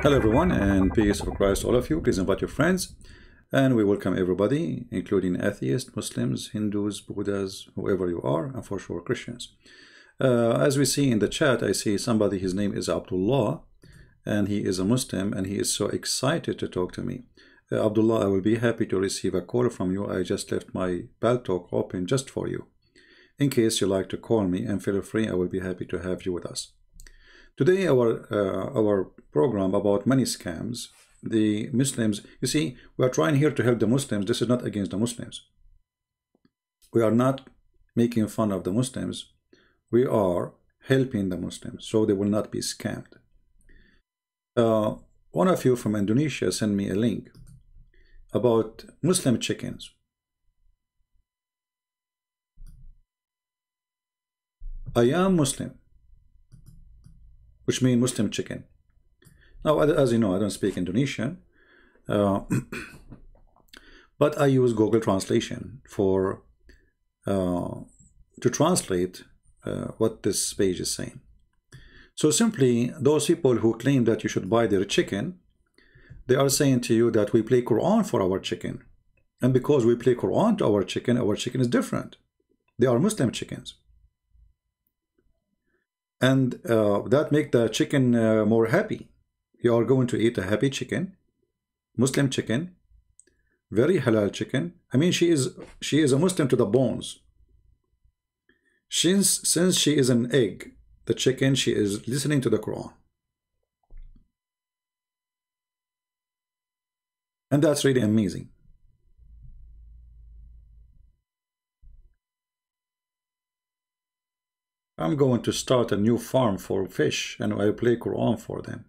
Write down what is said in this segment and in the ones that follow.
Hello everyone, and peace of Christ to all of you. Please invite your friends, and we welcome everybody, including atheists, Muslims, Hindus, Buddhas, whoever you are, and for sure Christians. As we see in the chat, I see somebody, his name is Abdullah, and he is a Muslim, and he is so excited to talk to me. Abdullah, I will be happy to receive a call from you. I just left my Talk open just for you. In case you like to call me, and feel free, I will be happy to have you with us. Today, our program about money scams. The Muslims, you see, we are trying here to help the Muslims. This is not against the Muslims. We are not making fun of the Muslims. We are helping the Muslims so they will not be scammed. One of you from Indonesia sent me a link about Muslim chickens. I am Muslim, which means Muslim chicken. Now, as you know, I don't speak Indonesian, but I use Google Translation for to translate what this page is saying. So simply, those people who claim that you should buy their chicken, they are saying to you that we play Quran for our chicken, and because we play Quran to our chicken is different. They are Muslim chickens. And that make the chicken more happy. You are going to eat a happy chicken, Muslim chicken, very halal chicken. I mean, she is a Muslim to the bones. Since she is an egg, the chicken, she is listening to the Quran. And that's really amazing. I'm going to start a new farm for fish, and I play Quran for them.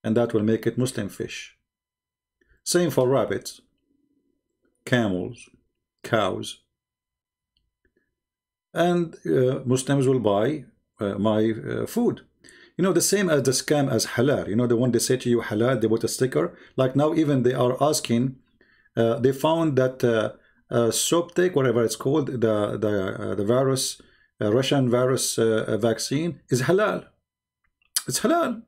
And that will make it Muslim fish. Same for rabbits, camels, cows. And Muslims will buy my food. You know, the same as the scam as halal. You know, the one they say to you halal, they put a sticker. Like now, even they are asking, they found that Soptic, whatever it's called, the virus, Russian virus vaccine is halal. It's halal.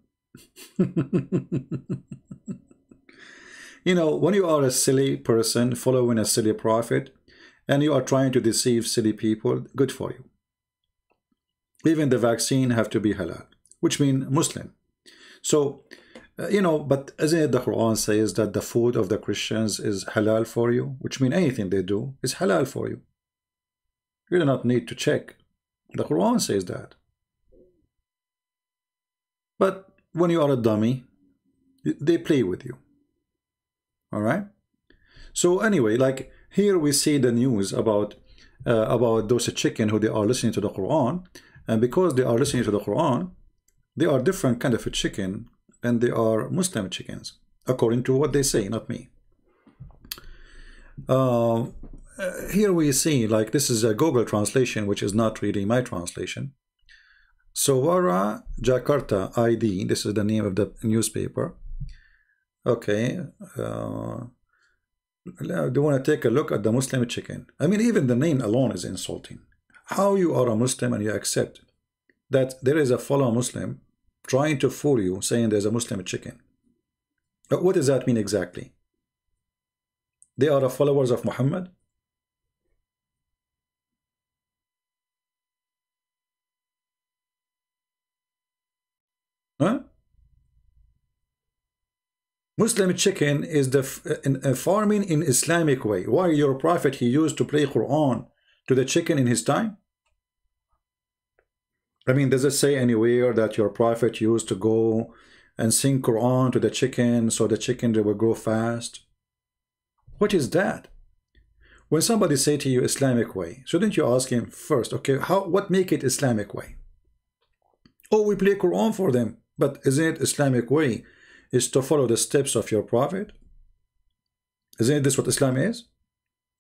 You know, when you are a silly person following a silly prophet and you are trying to deceive silly people, good for you. Even the vaccine have to be halal, which means Muslim. So, you know, but isn't it the Quran says that the food of the Christians is halal for you, which means anything they do is halal for you. You do not need to check. The Quran says that. But when you are a dummy, they play with you. All right. So anyway, like here we see the news about those chicken who they are listening to the Quran, and because they are listening to the Quran, they are different kind of a chicken, and they are Muslim chickens according to what they say, not me. Here we see, like, this is a Google translation, which is not really my translation. Sawara Jakarta ID, this is the name of the newspaper. Okay. Do you want to take a look at the Muslim chicken? I mean, even the name alone is insulting. How you are a Muslim and you accept that there is a fellow Muslim trying to fool you, saying there's a Muslim chicken? But what does that mean exactly? They are the followers of Muhammad? Huh? Muslim chicken is the farming in Islamic way. Why your prophet, he used to play Quran to the chicken in his time? I mean, does it say anywhere that your prophet used to go and sing Quran to the chicken so the chicken will grow fast? What is that? When somebody say to you Islamic way, shouldn't you ask him first, okay, what make it Islamic way? Oh, we play Quran for them. But isn't it Islamic way is to follow the steps of your prophet? Isn't this what Islam is?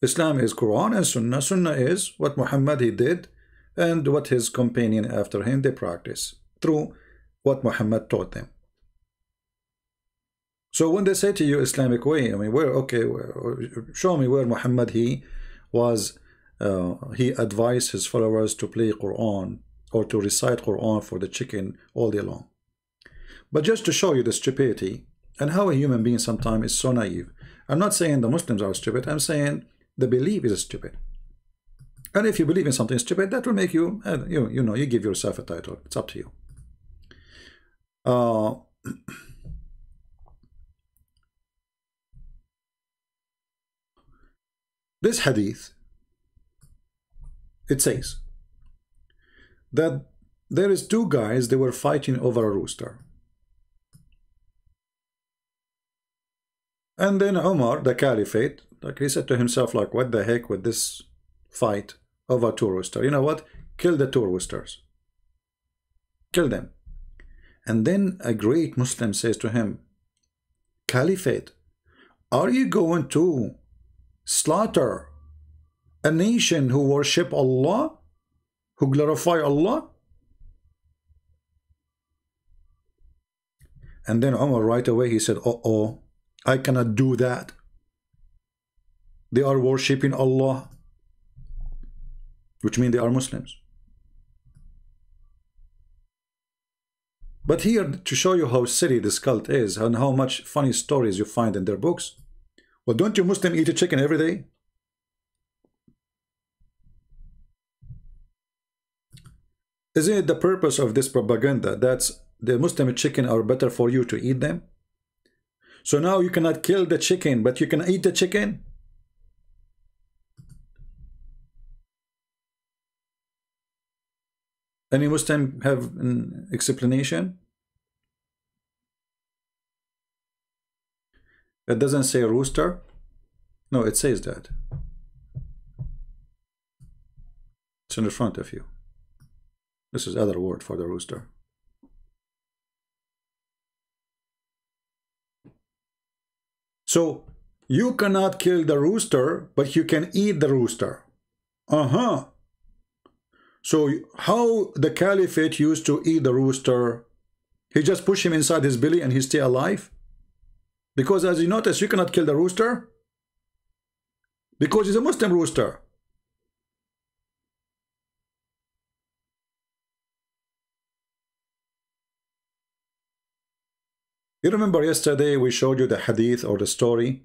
Islam is Quran and Sunnah. Sunnah is what Muhammad he did and what his companion after him they practice through what Muhammad taught them. So when they say to you Islamic way, I mean, where, okay, show me where Muhammad he advised his followers to play Quran or to recite Quran for the chicken all day long. But just to show you the stupidity and how a human being sometimes is so naive. I'm not saying the Muslims are stupid. I'm saying the belief is stupid. And if you believe in something stupid, that will make you, you know, you give yourself a title. It's up to you. This hadith, it says that there is two guys, they were fighting over a rooster. And then Umar, the caliphate, like he said to himself, like, what the heck with this fight over two roosters? You know what? Kill the two roosters. Kill them. And then a great Muslim says to him, Caliphate, are you going to slaughter a nation who worship Allah, who glorify Allah? And then Umar right away, he said, oh, I cannot do that. They are worshipping Allah, which means they are Muslims. But here, to show you how silly this cult is and how much funny stories you find in their books. Well, don't you Muslims eat a chicken every day? Isn't it the purpose of this propaganda that the Muslim chicken are better for you to eat them? So now you cannot kill the chicken, but you can eat the chicken? Any Muslim have an explanation? It doesn't say rooster. No, it says that. It's in the front of you. This is other word for the rooster. So you cannot kill the rooster, but you can eat the rooster. So how the caliphate used to eat the rooster? He just push him inside his belly and he stay alive? Because as you notice, you cannot kill the rooster. Because he's a Muslim rooster. You remember yesterday we showed you the hadith or the story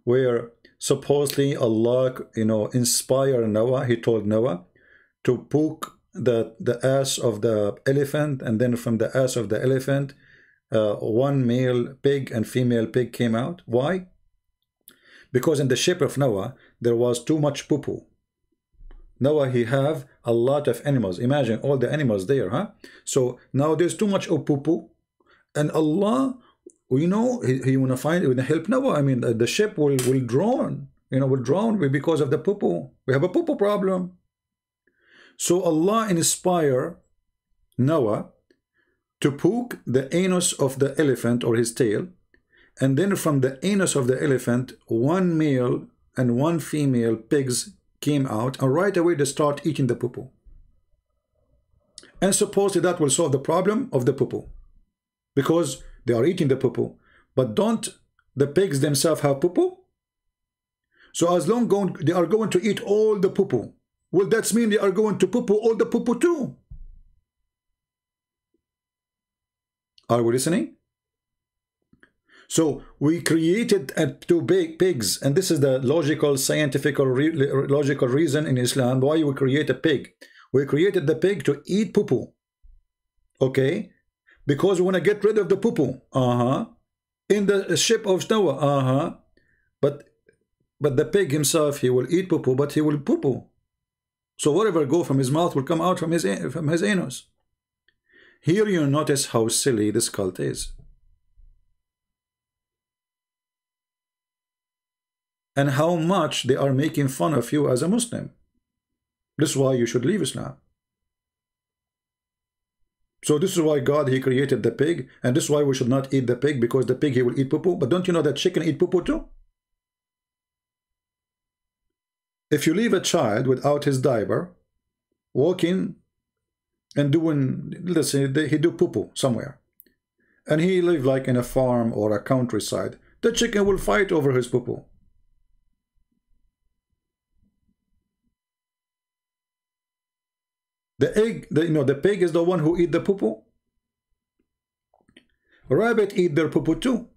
where supposedly Allah, you know, inspired Noah. He told Noah to poke the ass of the elephant, and then from the ass of the elephant one male pig and female pig came out. Why? Because in the ship of Noah there was too much poo-poo. Noah, he have a lot of animals. Imagine all the animals there, huh? So now there's too much of poo-poo, and Allah, you know, he want to find, want to help Noah. I mean, the ship will drown, you know, will drown because of the poo-poo. We have a poo-poo problem. So Allah inspire Noah to poke the anus of the elephant or his tail, and then from the anus of the elephant, one male and one female pigs came out, and right away they start eating the poo-poo. And supposedly that will solve the problem of the poo-poo, because they are eating the poo-poo. But don't the pigs themselves have poo-poo? So as long as they are going to eat all the poo-poo, well, that means they are going to poo-poo all the poo-poo too. Are we listening? So we created two big pigs, and this is the logical, scientific, or logical reason in Islam why we create a pig. We created the pig to eat poo-poo. Okay? Because we want to get rid of the poo-poo. In the ship of Noah. But the pig himself, he will eat poo-poo, but he will poo-poo. So whatever go from his mouth will come out from his anus. Here you notice how silly this cult is. And how much they are making fun of you as a Muslim. This is why you should leave Islam. So this is why God, he created the pig, and this is why we should not eat the pig, because the pig, he will eat poo-poo. But don't you know that chicken eat poo-poo too? If you leave a child without his diaper, walking and doing, let's say he do poo-poo somewhere, and he live like in a farm or a countryside, the chicken will fight over his poo-poo. The pig is the one who eat the poo-poo. Rabbit eat their poo-poo too.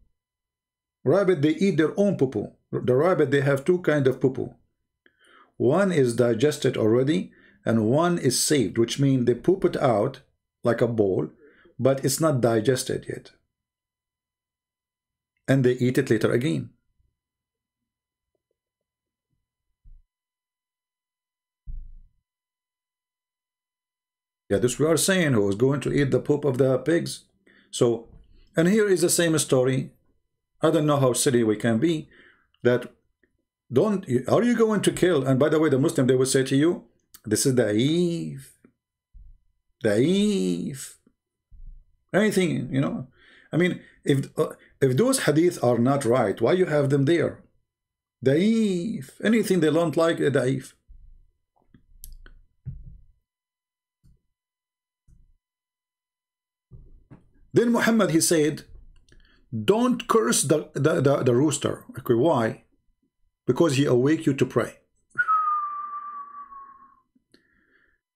Rabbit, they eat their own poo-poo. The rabbit, they have two kind of poo-poo. One is digested already, and one is saved, which means they poop it out like a bowl, but it's not digested yet. And they eat it later again. Yeah, this we are saying who is going to eat the poop of the pigs. So, and here is the same story. I don't know how silly we can be, that are you going to kill? And by the way, the Muslim, they will say to you, this is da'if. Da'if. Anything, you know. I mean, if those hadith are not right, why you have them there? Da'if. Anything they don't like, da'if. Then Muhammad, he said, don't curse the rooster. Okay, why? Because he awake you to pray.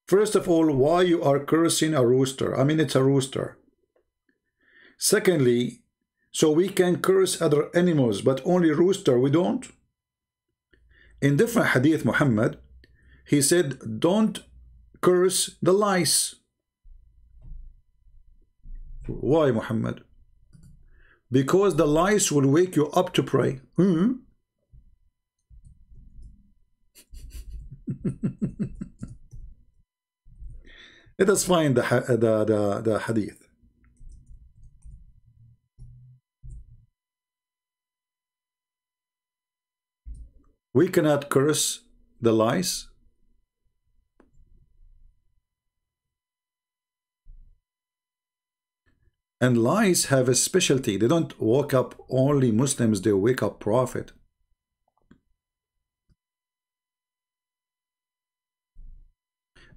First of all, why you are cursing a rooster? I mean, it's a rooster. Secondly, so we can curse other animals, but only rooster we don't? In different hadith, Muhammad, he said, don't curse the lice. Why, Muhammad? Because the lice will wake you up to pray. Let us find the hadith. We cannot curse the lice. And lice have a specialty. They don't wake up only Muslims, they wake up Prophet.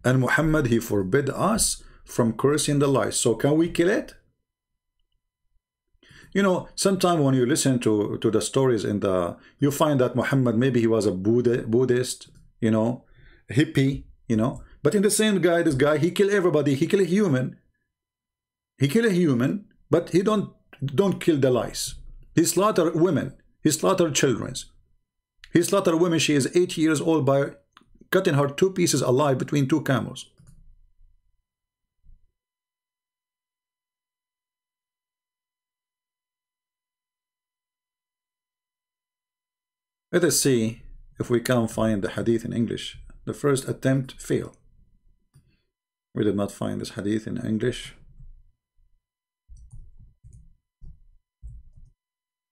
And Muhammad, he forbid us from cursing the lice. So can we kill it? You know, sometimes when you listen to the stories in you find that Muhammad, maybe he was a Buddhist, you know, hippie, you know. But in the same guy, this guy, he kill everybody. He kill a human. He kill a human, but he don't kill the lice. He slaughter women. He slaughter children. He slaughter women. She is 8 years old by cutting her 2 pieces alive between 2 camels. Let us see if we can find the hadith in English. The first attempt failed. We did not find this hadith in English.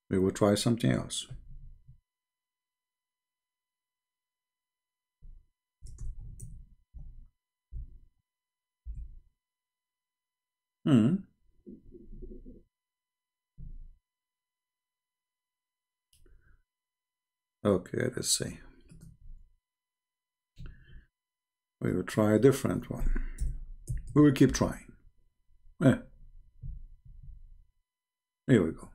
We will try something else. Okay, let's see. We will try a different one. We will keep trying. Here we go.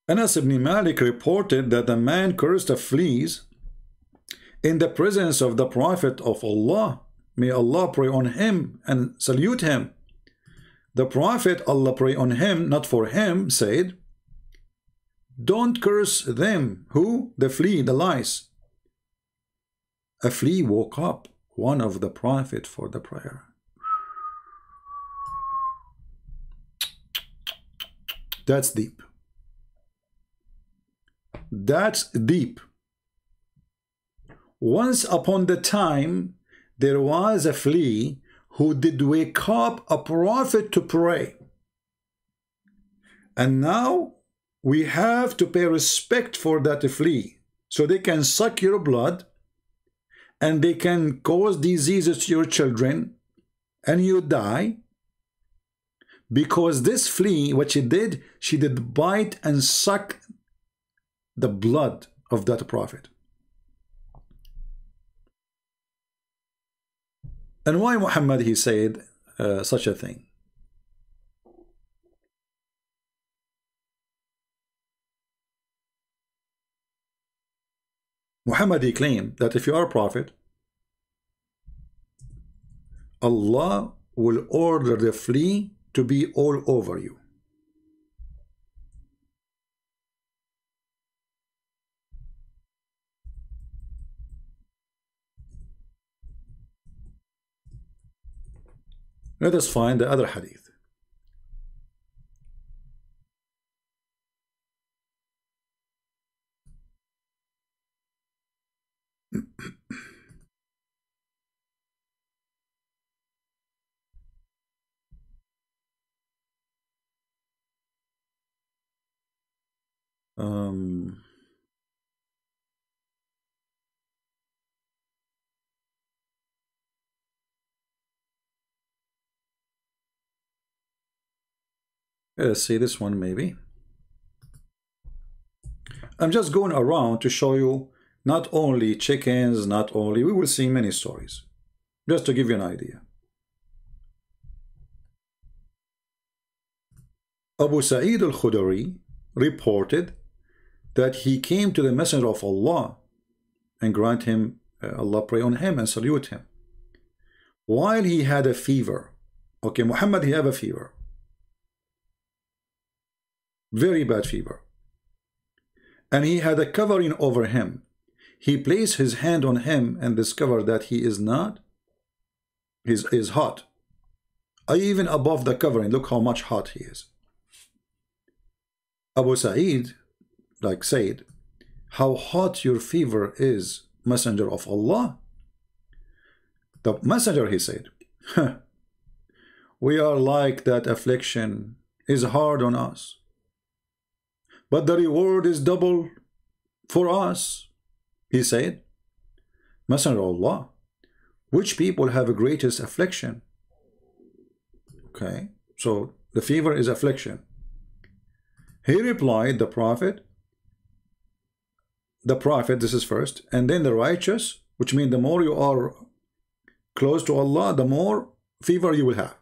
Anas ibn Malik reported that a man cursed the fleas in the presence of the Prophet of Allah. May Allah pray on him and salute him. The Prophet, Allah pray on him, not for him, said, don't curse them. Who? The flea, the lice. A flea woke up one of the Prophet for the prayer. That's deep. That's deep. Once upon the time, there was a flea who did wake up a prophet to pray. And now we have to pay respect for that flea. So they can suck your blood and they can cause diseases to your children and you die. Because this flea, what she did bite and suck the blood of that prophet. And why Muhammad, he said such a thing? Muhammad, he claimed that if you are a prophet, Allah will order the flea to be all over you. Let us find the other hadith. Let's see this one maybe. I'm just going around to show you not only chickens, not only, we will see many stories, just to give you an idea. Abu Sa'id al-Khudri reported that he came to the Messenger of Allah and grant him, Allah pray on him and salute him, while he had a fever. Okay, Muhammad, he have a fever. Very bad fever. And he had a covering over him. He placed his hand on him and discovered that he is not, is hot. Even above the covering, look how much hot he is. Abu Sa'id, like said, how hot your fever is, Messenger of Allah. The Messenger, he said, we are like that affliction is hard on us, but the reward is double for us. He said, Messenger of Allah, which people have a greatest affliction? Okay, so the fever is affliction. He replied, the Prophet, this is first, and then the righteous, which means the more you are close to Allah, the more fever you will have.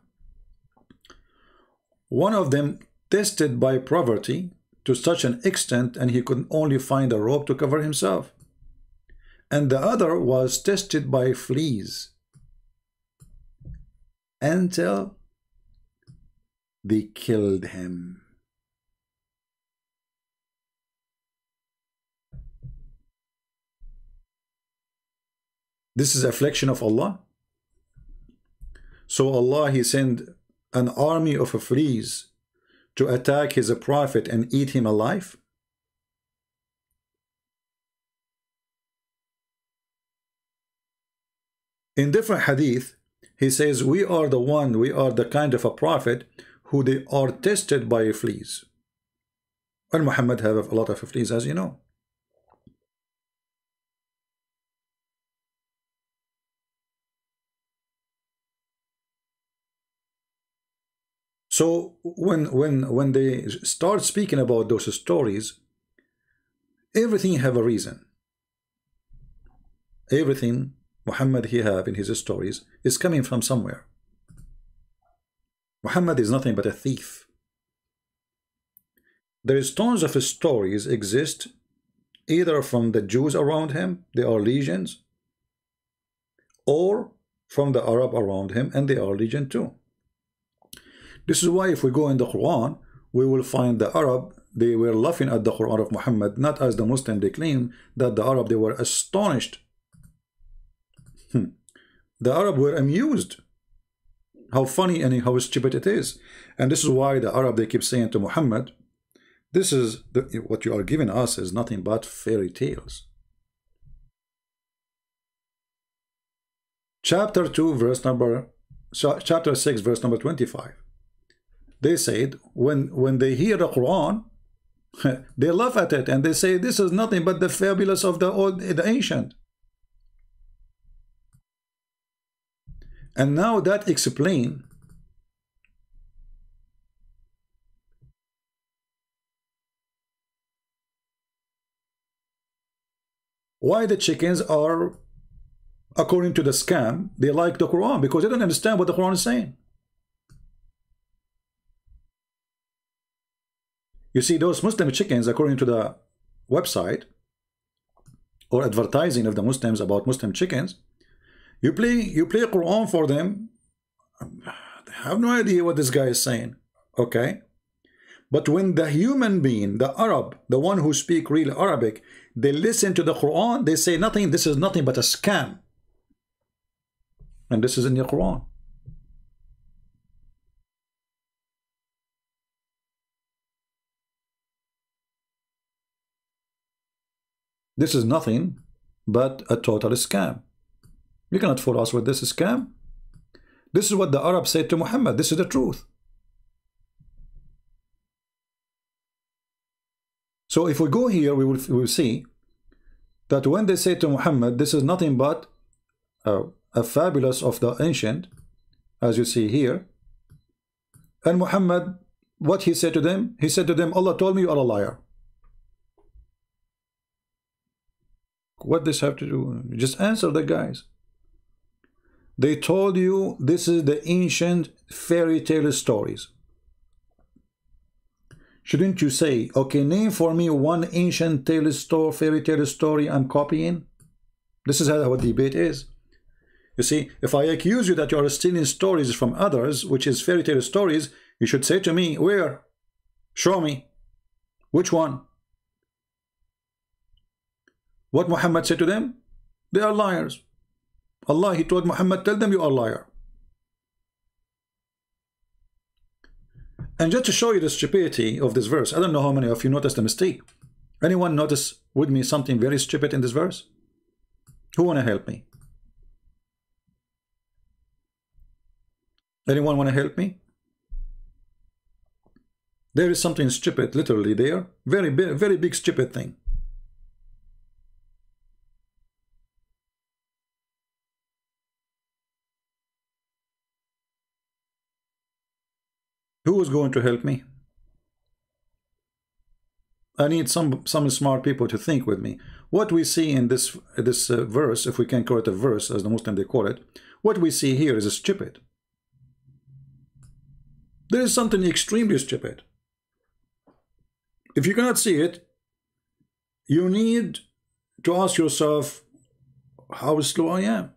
One of them tested by poverty to such an extent, and he could only find a robe to cover himself. And the other was tested by fleas until they killed him. This is affliction of Allah. So Allah, he sent an army of fleas to attack his prophet and eat him alive. In different hadith, he says, we are the kind of a prophet who they are tested by fleas. And Muhammad have a lot of fleas, as you know. So when they start speaking about those stories, everything have a reason. Everything Muhammad he have in his stories is coming from somewhere. Muhammad is nothing but a thief. There is tons of stories exist, either from the Jews around him, they are legions, or from the Arab around him, and they are legion too. This is why if we go in the Quran, we will find the Arab, they were laughing at the Quran of Muhammad, not as the Muslim they claim, that the Arab, they were astonished. The Arab were amused. How funny and how stupid it is. And this is why the Arab, they keep saying to Muhammad, this is what you are giving us is nothing but fairy tales. Chapter 6, verse number 25. They said, when they hear the Quran, they laugh at it and they say, this is nothing but the fabulous of the ancient. And now that explains why the chickens are, according to the scam, they like the Quran, because they don't understand what the Quran is saying. You see, those Muslim chickens, according to the website or advertising of the Muslims about Muslim chickens, you play Quran for them, They have no idea what this guy is saying. Okay? But when the human being, the Arab, the one who speak real Arabic, they listen to the Quran, they say nothing, this is nothing but a scam. And this is in the Quran. This is nothing but a total scam. You cannot fool us with this scam. This is what the Arabs said to Muhammad. This is the truth. So if we go here, we will see that when they say to Muhammad, this is nothing but a fabulous of the ancient, as you see here. And Muhammad, what he said to them? He said to them, Allah told me you are a liar. What does this have to do? Just answer the guys. They told you this is the ancient fairy tale stories. Shouldn't you say, okay, name for me one ancient fairy tale story I'm copying? This is how the debate is. You see, if I accuse you that you are stealing stories from others, which is fairy tale stories, you should say to me, where? Show me. Which one? What Muhammad said to them? They are liars. Allah, he told Muhammad, tell them you are a liar. And just to show you the stupidity of this verse, I don't know how many of you noticed the mistake. Anyone notice with me something very stupid in this verse? Who want to help me? Anyone want to help me? There is something stupid literally there. Very big stupid thing. Who is going to help me? I need some smart people to think with me. What we see in this verse, if we can call it a verse, as the Muslim they call it, what we see here is stupid. There is something extremely stupid. If you cannot see it, you need to ask yourself how slow I am.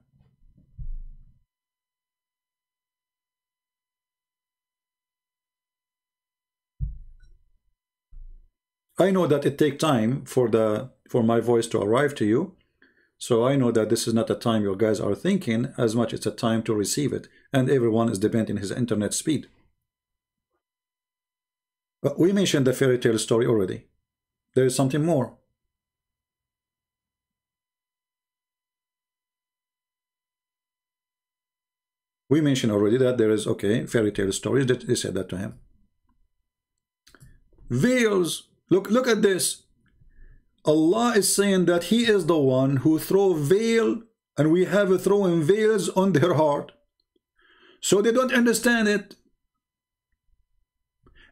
I know that it takes time for my voice to arrive to you. So I know that this is not a time you guys are thinking as much it's a time to receive it. And everyone is depending on his internet speed. But we mentioned the fairy tale story already. There is something more. We mentioned already that there is, okay, fairy tale stories. They said that to him. Veils. Look at this. Allah is saying that he is the one who throw veil, and we have throwing veils on their heart. So they don't understand it.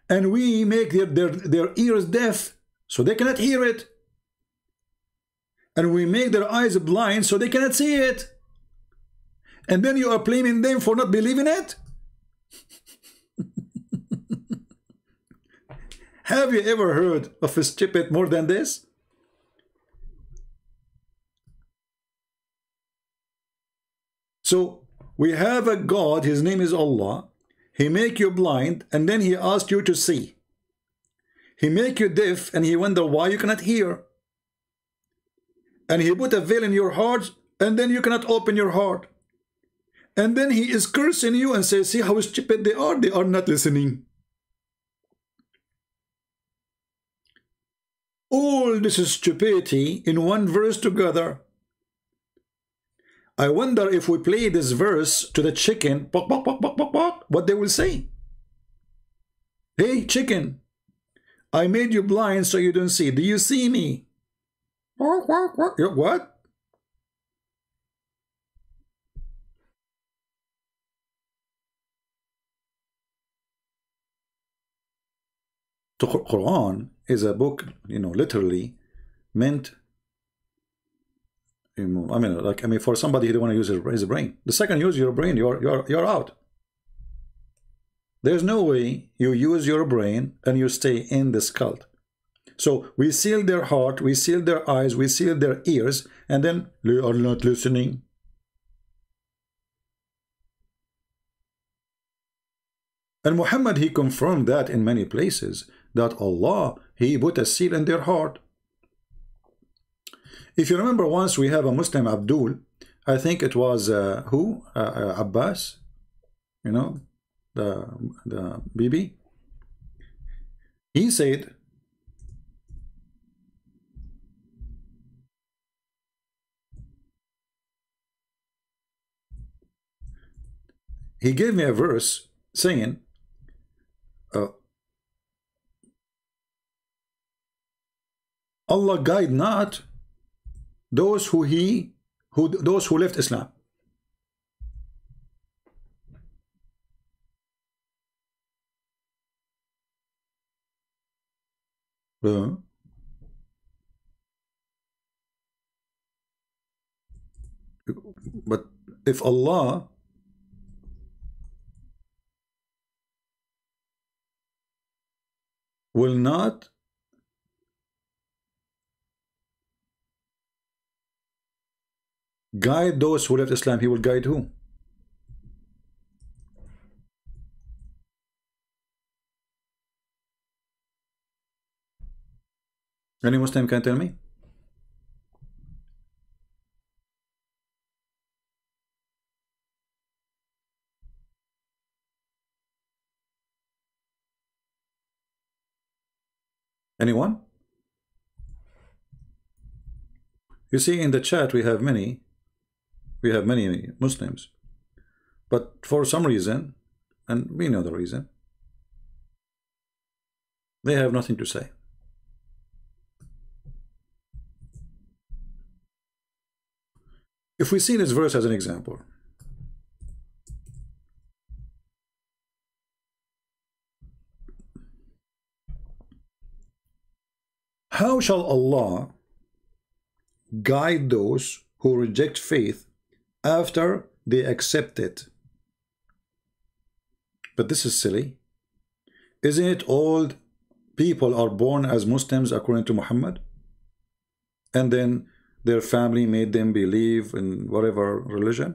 And we make their ears deaf, so they cannot hear it. And we make their eyes blind, so they cannot see it. And then you are blaming them for not believing it? Have you ever heard of a stupid more than this? So we have a God, his name is Allah. He make you blind, and then he asked you to see. He make you deaf, and he wonder why you cannot hear. And he put a veil in your heart, and then you cannot open your heart. And then he is cursing you and says, see how stupid they are not listening. All this is stupidity in one verse together. I wonder if we play this verse to the chicken, what they will say. Hey, chicken, I made you blind so you don't see. Do you see me? What? The Quran is a book, literally meant. I mean, for somebody who don't want to use his brain. The second you use your brain, you're out. There's no way you use your brain and you stay in this cult. So we seal their heart, we seal their eyes, we seal their ears, and then they are not listening. And Muhammad, he confirmed that in many places, that Allah, he put a seal in their heart. If you remember, once we have a Muslim, Abdul, I think it was Abbas, you know, the Bibi. He said, he gave me a verse saying, Allah guide not those who left Islam. But if Allah will not guide those who left Islam, he will guide who? Any Muslim can tell me? Anyone? You see, in the chat we have many Muslims, but for some reason, and we know the reason, they have nothing to say. If we see this verse as an example, how shall Allah guide those who reject faith after they accept it? But this is silly. Isn't it all people are born as Muslims according to Muhammad? And then their family made them believe in whatever religion?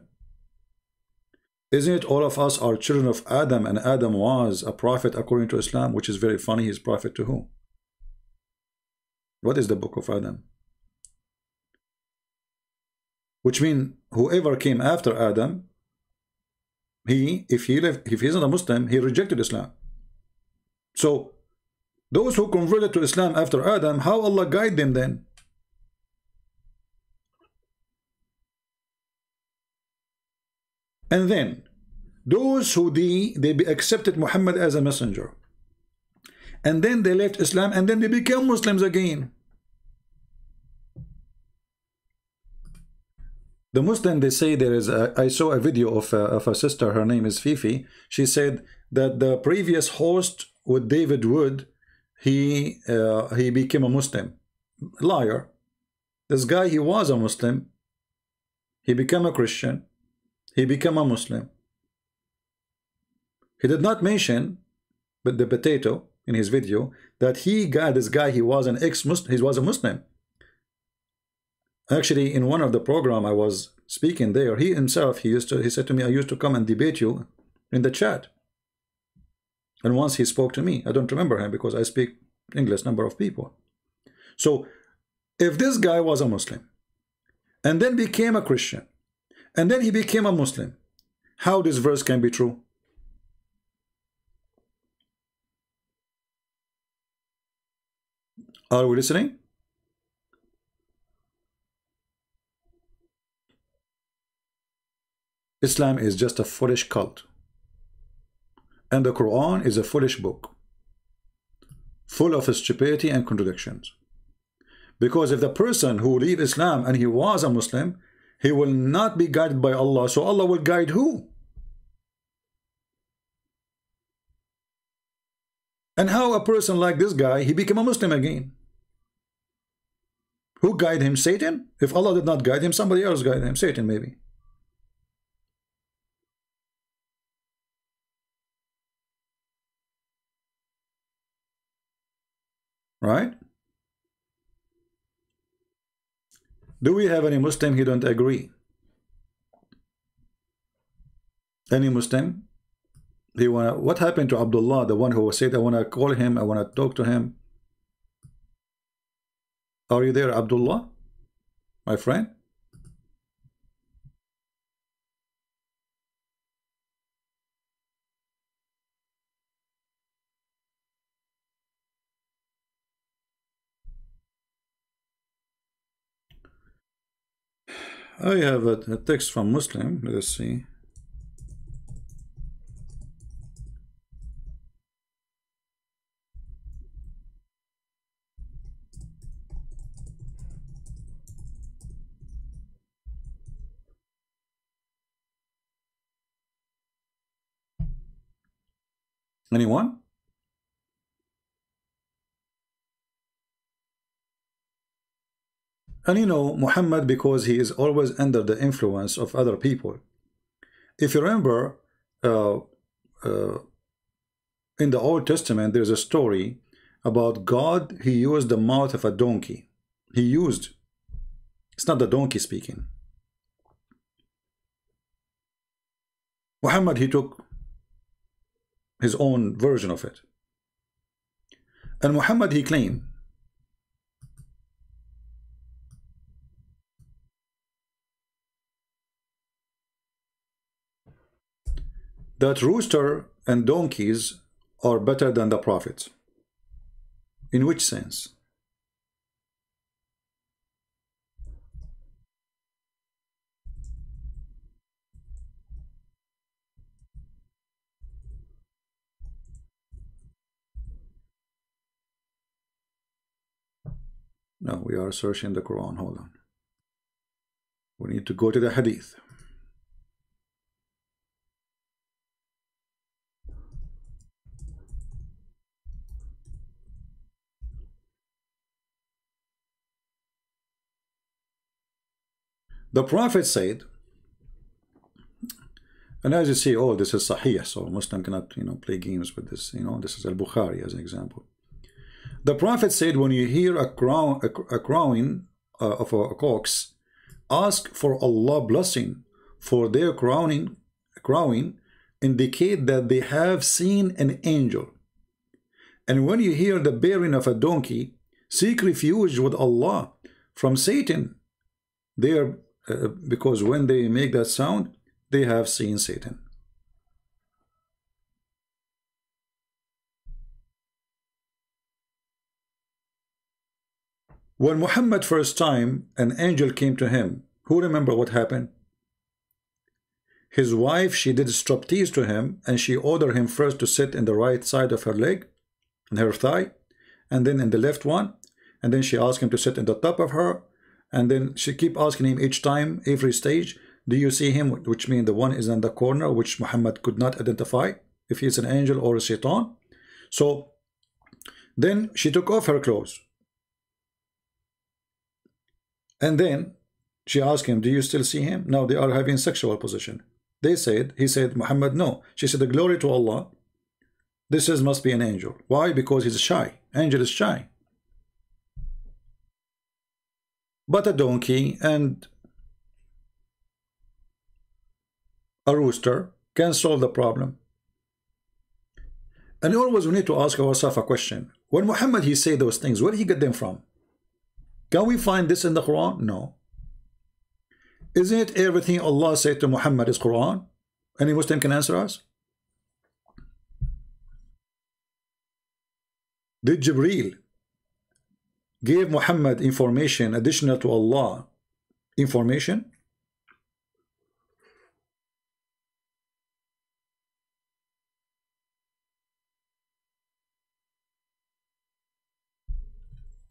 Isn't it all of us are children of Adam, and Adam was a prophet according to Islam, which is very funny. He's prophet to who? What is the book of Adam? Which means whoever came after Adam, if he's not a Muslim, he rejected Islam. So those who converted to Islam after Adam, how Allah guide them then? And then those who they accepted Muhammad as a messenger, and then they left Islam, and then they became Muslims again. The Muslim, they say there is I saw a video of a sister, her name is Fifi. She said that the previous host with David Wood, he became a Muslim. Liar. This guy, he was a Muslim. He became a Christian. He became a Muslim. He did not mention, but the potato in his video, that this guy, he was an ex-Muslim. He was a Muslim. Actually, in one of the program I was speaking there, he himself, he said to me, I used to come and debate you in the chat. And once he spoke to me, I don't remember him because I speak English number of people. So if this guy was a Muslim and then became a Christian and then he became a Muslim, how this verse can be true? Are we listening? Islam is just a foolish cult. And the Quran is a foolish book, full of stupidity and contradictions. Because if the person who leave Islam and he was a Muslim, he will not be guided by Allah. So Allah will guide who? And how a person like this guy, he became a Muslim again? Who guide him? Satan? If Allah did not guide him, somebody else guide him. Satan maybe. Right? Do we have any Muslim who don't agree? Any Muslim What happened to Abdullah, the one who said, I wanna call him, I wanna talk to him? Are you there, Abdullah, my friend? I have a text from Muslim. Let us see. Anyone? And you know, Muhammad, because he is always under the influence of other people. If you remember, uh, uh, in the Old Testament, there's a story about God. He used the mouth of a donkey. He used, it's not the donkey speaking. Muhammad, he took his own version of it. And Muhammad, he claimed that rooster and donkeys are better than the prophets. In which sense? No, we are searching the Quran. Hold on. We need to go to the Hadith. The Prophet said, and as you see, oh, this is Sahih, so Muslim cannot, play games with this. This is Al-Bukhari as an example. The Prophet said, when you hear a crowing of a cocks, ask for Allah blessing, for their crowing indicate that they have seen an angel. And when you hear the baying of a donkey, seek refuge with Allah from Satan. Because when they make that sound, they have seen Satan. When Muhammad first time, an angel came to him. Who remember what happened? His wife, she did striptease to him, and she ordered him first to sit in the right side of her leg, in her thigh, and then in the left one, and then she asked him to sit in the top of her, and then she keep asking him each time, every stage, do you see him? Which means the one is in the corner, which Muhammad could not identify if he's an angel or a shaitan. So then she took off her clothes. And then she asked him, do you still see him? Now they are having sexual position. He said, Muhammad, no. She said, the glory to Allah. This must be an angel. Why? Because he's shy. Angel is shy. But a donkey and a rooster can solve the problem. And always we need to ask ourselves a question. When Muhammad, he said those things, where did he get them from? Can we find this in the Quran? No. Isn't everything Allah said to Muhammad is Quran? Any Muslim can answer us? Did Jibreel give Muhammad information additional to Allah information?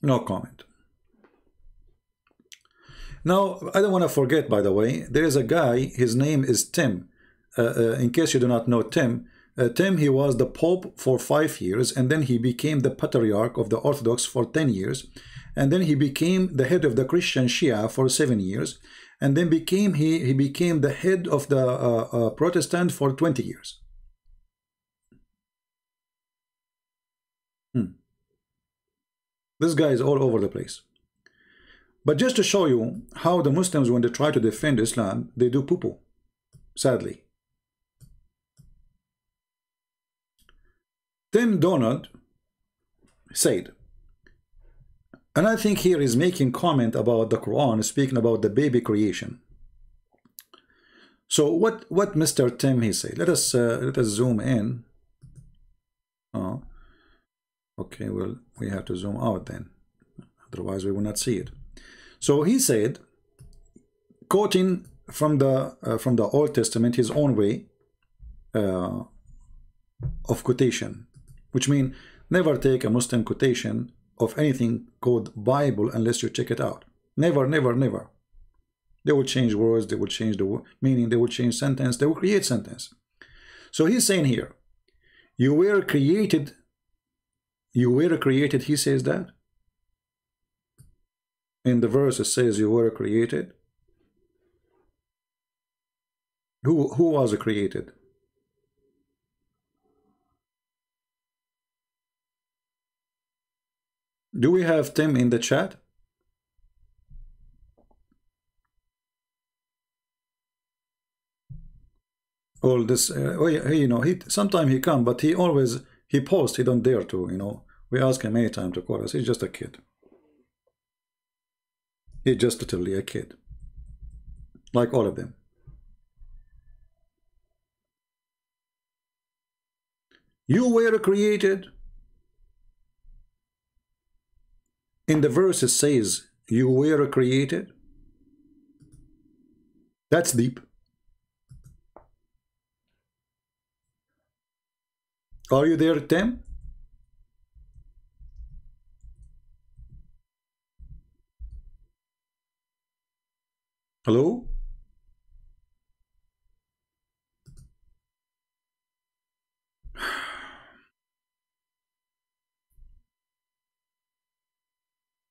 No comment. Now, I don't want to forget, by the way, there is a guy, his name is Tim. In case you do not know Tim, Tim, he was the Pope for 5 years, and then he became the Patriarch of the Orthodox for 10 years, and then he became the head of the Christian Shia for 7 years, and then he became the head of the Protestant for 20 years. This guy is all over the place. But just to show you how the Muslims, when they try to defend Islam, they do poo-poo, sadly. Tim Donald said, and I think here is making comment about the Quran, speaking about the baby creation. So what Mr. Tim he said? Let us zoom in. Oh, okay. Well, we have to zoom out then, otherwise we will not see it. So he said, quoting from the Old Testament, his own way of quotation, which means never take a Muslim quotation of anything called Bible unless you check it out. Never, never, never. They will change words, they will change the meaning, they will change sentence, they will create sentence. So he's saying here, you were created, he says that. In the verse it says you were created. Who was created? Do we have Tim in the chat? All this, you know, sometimes he come, but he posts. He don't dare to, you know. We ask him many times to call us. He's just a kid. He's just totally a kid, like all of them. You were created. In the verse it says you were created. That's deep. Are you there, Tim? Hello?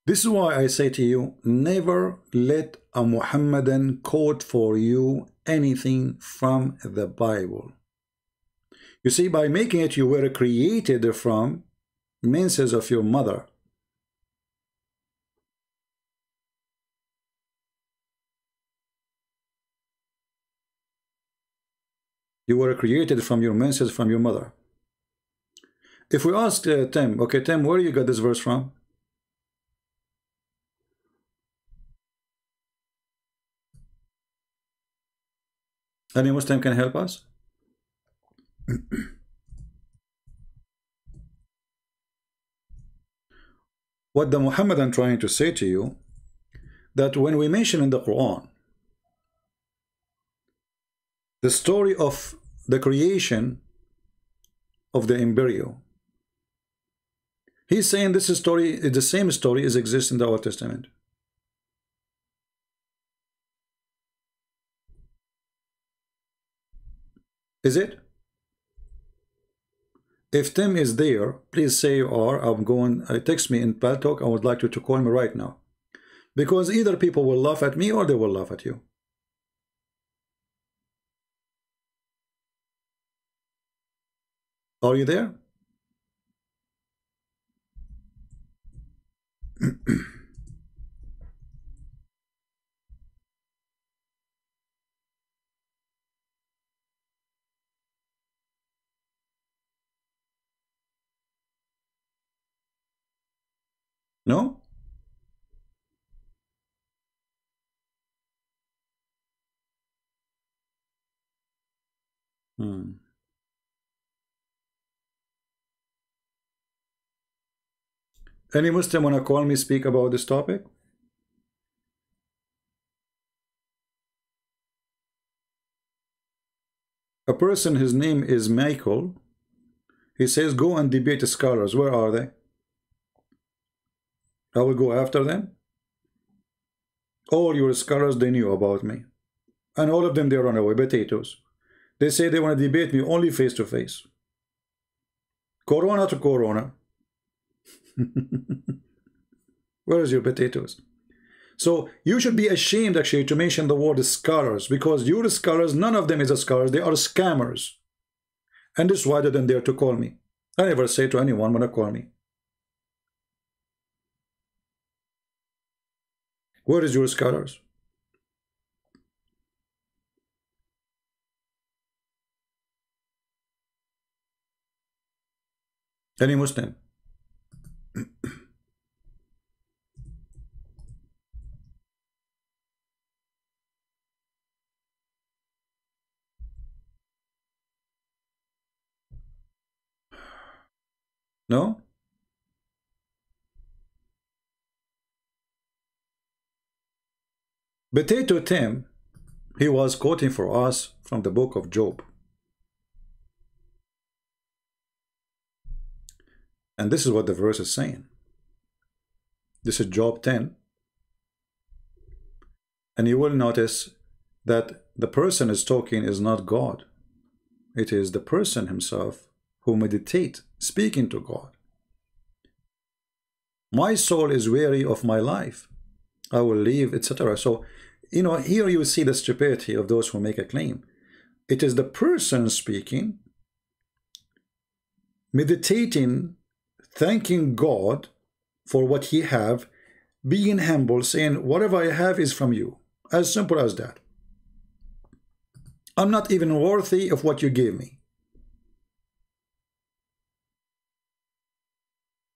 This is why I say to you, never let a Muhammadan quote for you anything from the Bible. You see, by making it you were created from menses of your mother. You were created from your menses from your mother. If we ask Tim, okay, Tim, where you got this verse from? Any Muslim can help us? What the Muhammadan trying to say to you, that when we mention in the Quran the story of the creation of the embryo, he's saying this story is the same story as exists in the Old Testament. Is it? If Tim is there, please say you are. I'm going, text me in Paltalk. I would like you to call me right now. Because either people will laugh at me or they will laugh at you. Are you there? No? Any Muslim want to call me, speak about this topic? A person, his name is Michael. He says, go and debate the scholars. Where are they? I will go after them. All your scholars, they knew about me. And all of them, they run away, potatoes. They say they want to debate me only face to face. Corona to Corona. Where is your potatoes? So you should be ashamed actually to mention the word scholars, because your scholars, none of them is a scholars, they are scammers. And this is why they didn't dare to call me. I never say to anyone when they call me. Where is your scholars? Any Muslim? No? Potato Tim, he was quoting for us from the book of Job. And this is what the verse is saying. This is Job 10. And you will notice that the person is talking is not God. It is the person himself who meditate, speaking to God. My soul is weary of my life. I will leave, etc. So, you know, here you see the stupidity of those who make a claim. It is the person speaking, meditating, thanking God for what he have, being humble, saying, whatever I have is from you. As simple as that. I'm not even worthy of what you gave me.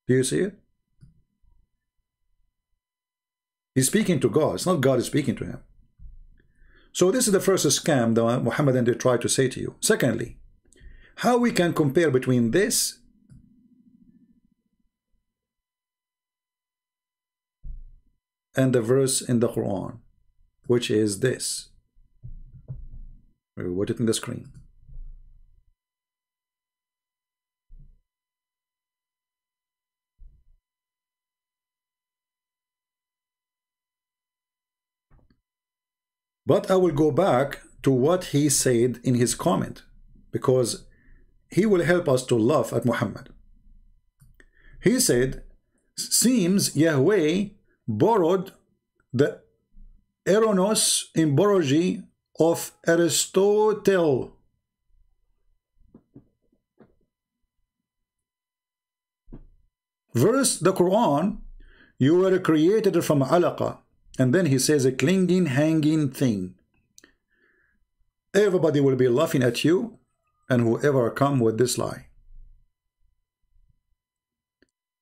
Do you see it? He's speaking to God. It's not God is speaking to him. So this is the first scam that Muhammadan they try to say to you. Secondly, how we can compare between this and the verse in the Quran, which is this. We'll put it in the screen. But I will go back to what he said in his comment, because he will help us to laugh at Muhammad. He said, seems Yahweh borrowed the eronos emborogy of Aristotle. Verse the Quran, you were created from alaqa. And then he says a clinging, hanging thing. Everybody will be laughing at you and whoever come with this lie.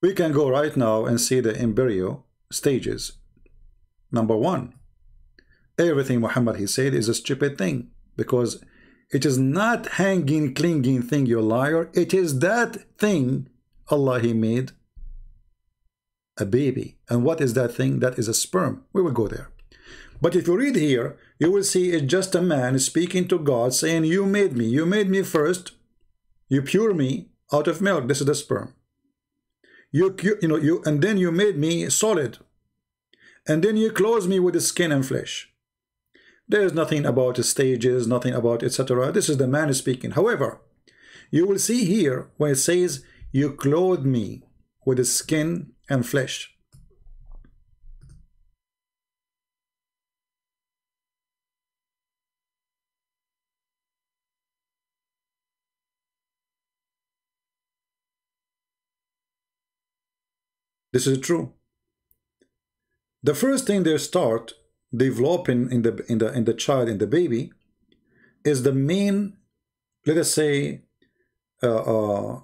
We can go right now and see the embryo stages. Number one, everything Muhammad he said is a stupid thing, because it is not hanging, clinging thing, you liar. It is that thing Allah he made a baby. And what is that thing? That is a sperm. We will go there. But if you read here, you will see it's just a man speaking to God saying, you made me first, you pure me out of milk. This is the sperm. And then you made me solid, and then you clothe me with the skin and flesh. There is nothing about stages, nothing about etc. This is the man speaking. However, you will see here when it says you clothe me with the skin and flesh. This is true. The first thing they start developing in the child, in the baby, is the main, let us say, the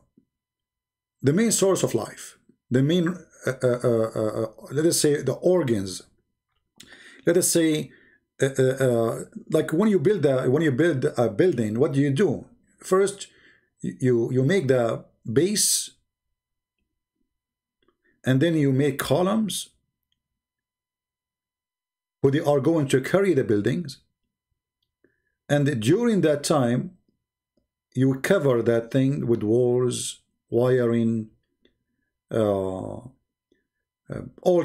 main source of life, the main, let us say, the organs. Let us say, like when you build a building, what do? First, you make the base, and then you make columns who they are going to carry the buildings, and during that time you cover that thing with walls, wiring, all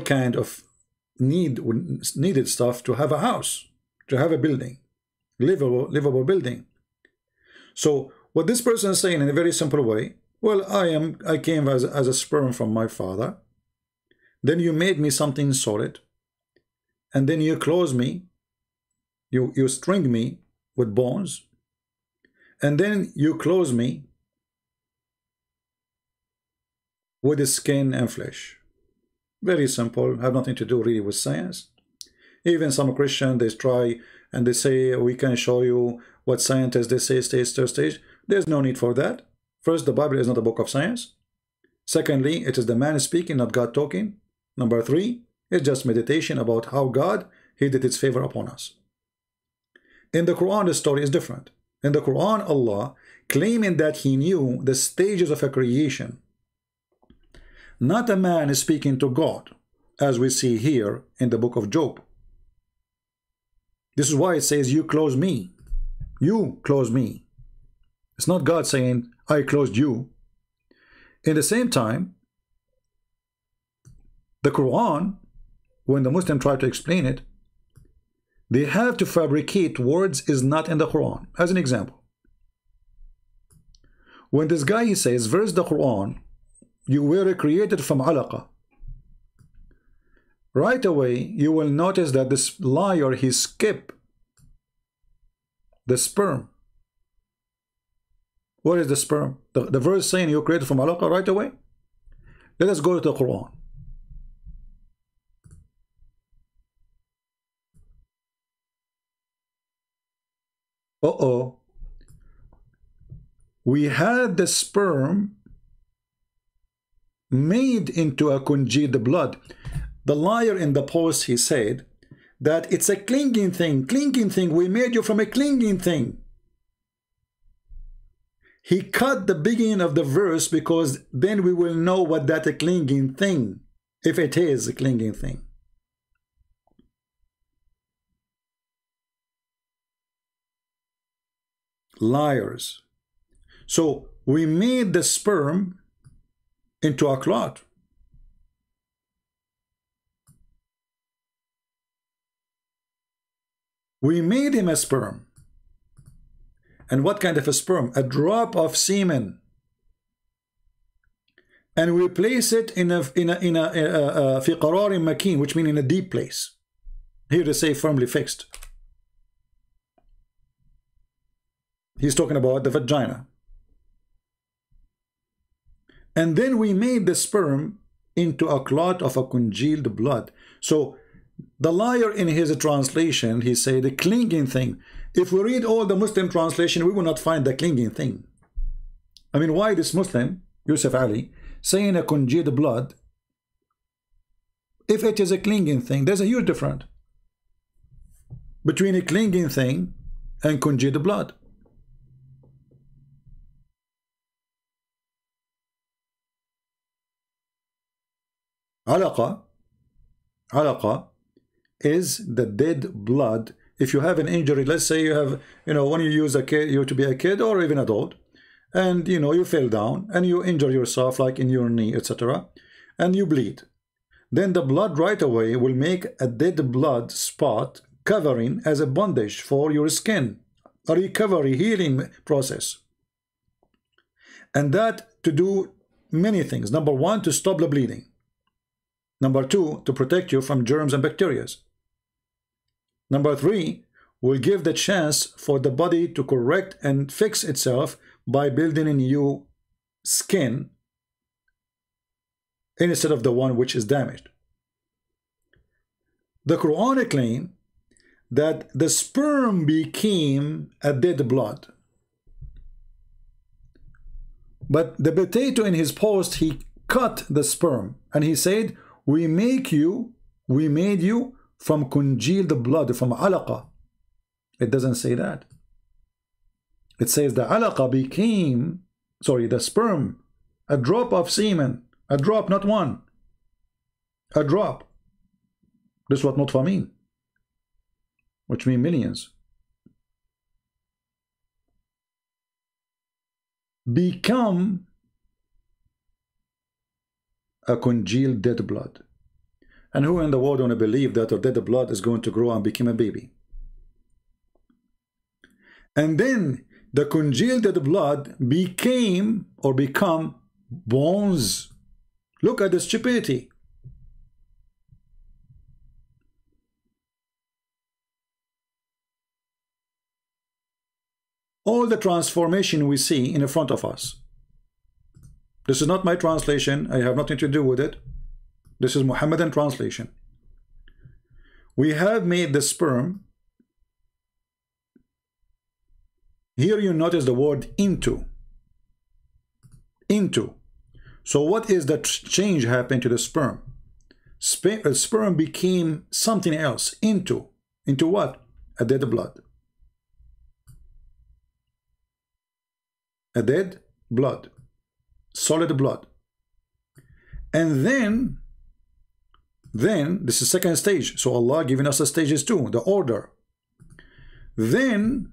kind of needed stuff to have a house, to have a building, livable building. So what this person is saying in a very simple way, well, I came as a sperm from my father, then you made me something solid, and then you close me, you string me with bones, and then you close me with the skin and flesh. Very simple, have nothing to do really with science. Even some Christians, they try and they say, we can show you what scientists, they say stage to stage. There's no need for that. First, the Bible is not a book of science. Secondly, it is the man speaking, not God talking. Number 3, it's just meditation about how God, He did His favor upon us. In the Quran, the story is different. In the Quran, Allah claiming that He knew the stages of a creation. Not a man is speaking to God, as we see here in the book of Job. This is why it says, you close me. You close me. It's not God saying, I closed you. In the same time, the Quran, when the Muslim try to explain it, they have to fabricate words is not in the Quran. As an example, when this guy he says, verse the Quran, you were created from alaqa. Right away, you will notice that this liar, he skipped the sperm. What is the sperm? The verse saying you created from alaqa right away. Let us go to the Quran. We had the sperm made into a congealed blood. The liar in the post, he said that it's a clinging thing. We made you from a clinging thing. He cut the beginning of the verse because then we will know what that a clinging thing, if it is a clinging thing. Liars. So we made the sperm into a clot. We made him a sperm. And what kind of a sperm? A drop of semen. And we place it in a fi qararin makin, which means in a deep place. Here they say firmly fixed. He's talking about the vagina. And then we made the sperm into a clot of a congealed blood. So the liar in his translation, he said the clinging thing. If we read all the Muslim translation, we will not find the clinging thing. I mean, why this Muslim, Yusuf Ali, saying a congealed blood, if it is a clinging thing? There's a huge difference between a clinging thing and congealed blood. Alaqa is the dead blood. If you have an injury, let's say you have, when you use a kid, you to be a kid or even adult, and you fell down and you injure yourself like in your knee, etc., and you bleed, then the blood right away will make a dead blood spot covering as a bandage for your skin, a recovery healing process. And that to do many things. Number 1, to stop the bleeding. Number 2, to protect you from germs and bacteria. Number 3, will give the chance for the body to correct and fix itself by building a new skin instead of the one which is damaged. The Quran claims that the sperm became a dead blood. But the potato in his post, he cut the sperm and he said, we made you from congealed blood, from alaqa. It doesn't say that. It says the alaqa became, the sperm, a drop of semen, a drop, not one, a drop. This is what nutfa mean, which mean millions. Become a congealed dead blood. And who in the world want to believe that our dead blood is going to grow and become a baby? And then the congealed dead blood became or become bones. Look at the stupidity. All the transformation we see in front of us. This is not my translation. I have nothing to do with it. This is Muhammadan translation. We have made the sperm. Here you notice the word into. Into. So what is the change happened to the sperm? Sperm became something else. Into what? A dead blood. A dead blood. Solid blood. And then this is second stage. So Allah giving us the stages too, the order. Then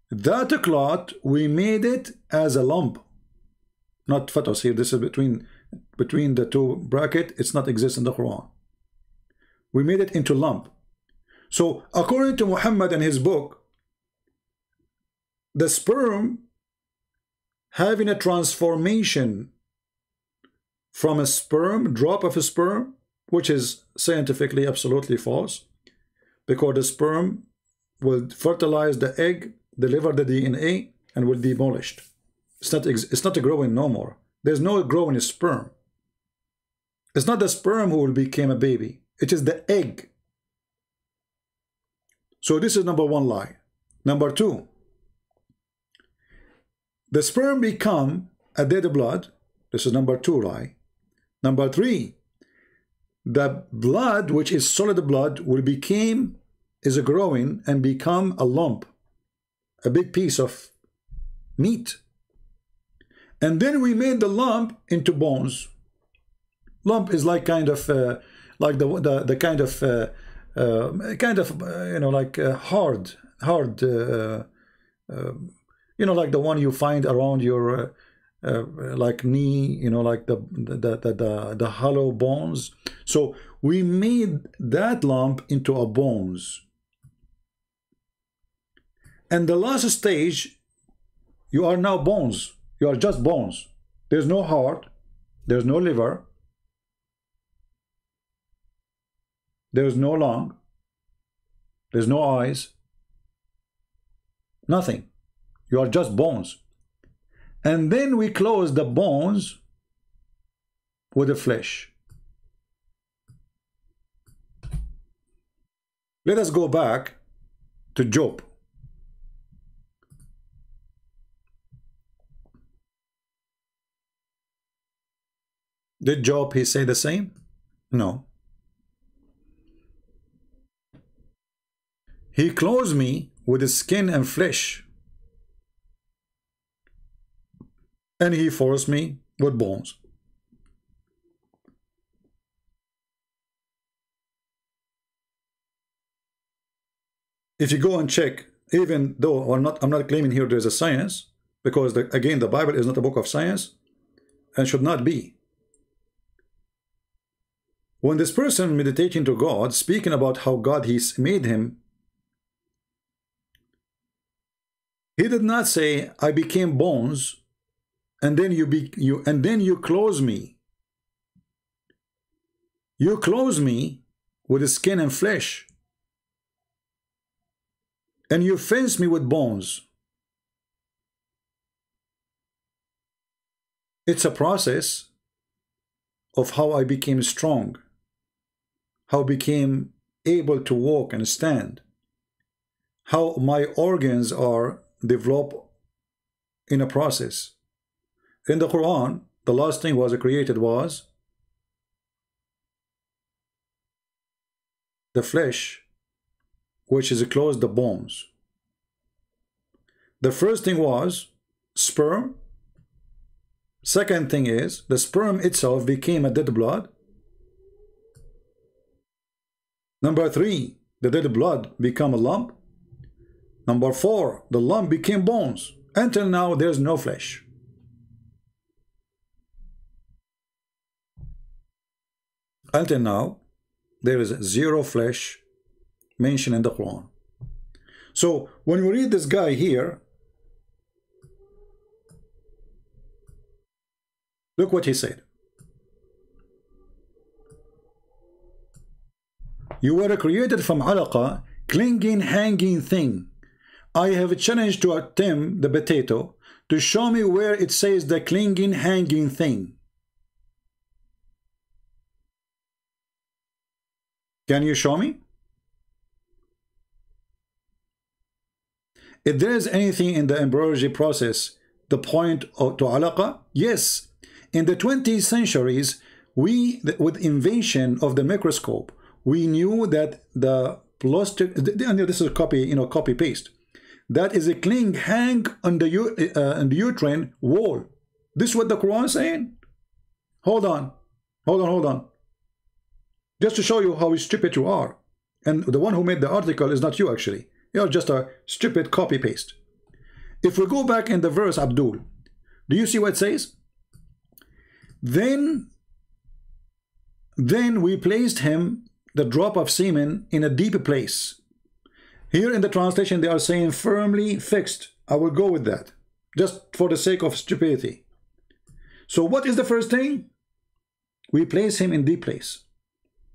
that clot, we made it as a lump. Not fetus here. This is between the two bracket. It's not exist in the Quran. We made it into lump. So according to Muhammad and his book, the sperm having a transformation from a sperm, drop of a sperm, which is scientifically absolutely false, because the sperm will fertilize the egg, deliver the DNA, and will be demolished. It's not growing no more. There's no growing sperm. It's not the sperm who will become a baby. It is the egg. So this is number one lie. Number two, the sperm become a dead blood. This is number two lie. Number three, the blood, which is solid blood, is growing and become a lump, a big piece of meat. And then we made the lump into bones. Lump is like kind of like the kind of you know, like hard you know, like the one you find around your like knee, you know, like the hollow bones. So we made that lump into a bones. And the last stage, you are now bones. You are just bones. There's no heart. There's no liver. There's no lung. There's no eyes. Nothing. You are just bones. And then we close the bones with the flesh. Let us go back to Job. Did Job, he say the same? No. He clothes me with skin and flesh, and he forced me with bones. If you go and check, even though I'm not claiming here there's a science, because again, the Bible is not a book of science and should not be. When this person meditating to God, speaking about how God he's made him, he did not say, I became bones, and then you clothe me. You clothe me with skin and flesh, and you fence me with bones. It's a process of how I became strong, how I became able to walk and stand, how my organs are developed in a process. In the Quran, the last thing was created was the flesh, which is close the bones. The first thing was sperm. Second thing is the sperm itself became a dead blood. Number three, the dead blood became a lump. Number four, the lump became bones. Until now, there's no flesh. Until now, there is zero flesh mentioned in the Quran. So when we read this guy here, look what he said. You were created from alaqa, clinging, hanging thing. I have challenged to attempt the potato to show me where it says the clinging, hanging thing. Can you show me? If there is anything in the embryology process the point to alaqa? Yes. In the 20th centuries, with invention of the microscope, we knew that the plastic, this is a copy, copy paste, that is a cling hang on the uterine wall. This is what the Quran is saying. Hold on. Just to show you how stupid you are. And the one who made the article is not you, actually. You're just a stupid copy paste. If we go back in the verse, Abdul, do you see what it says? Then we placed him, the drop of semen, in a deep place. Here in the translation, they are saying firmly fixed. I will go with that, just for the sake of stupidity. So what is the first thing? We place him in deep place.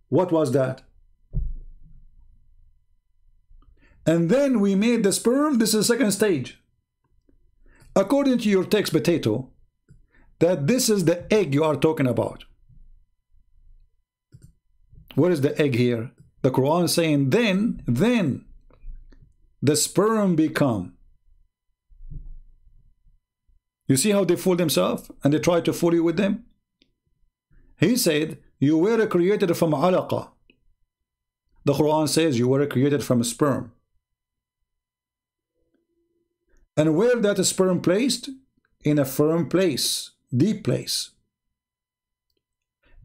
What was that? And then we made the sperm. This is the second stage. According to your text, Potato, that this is the egg you are talking about. What is the egg here? The Quran is saying then the sperm become. You see how they fool themselves and they try to fool you with them? He said you were created from alaqa. The Quran says you were created from sperm. And where that sperm placed? In a firm place, deep place.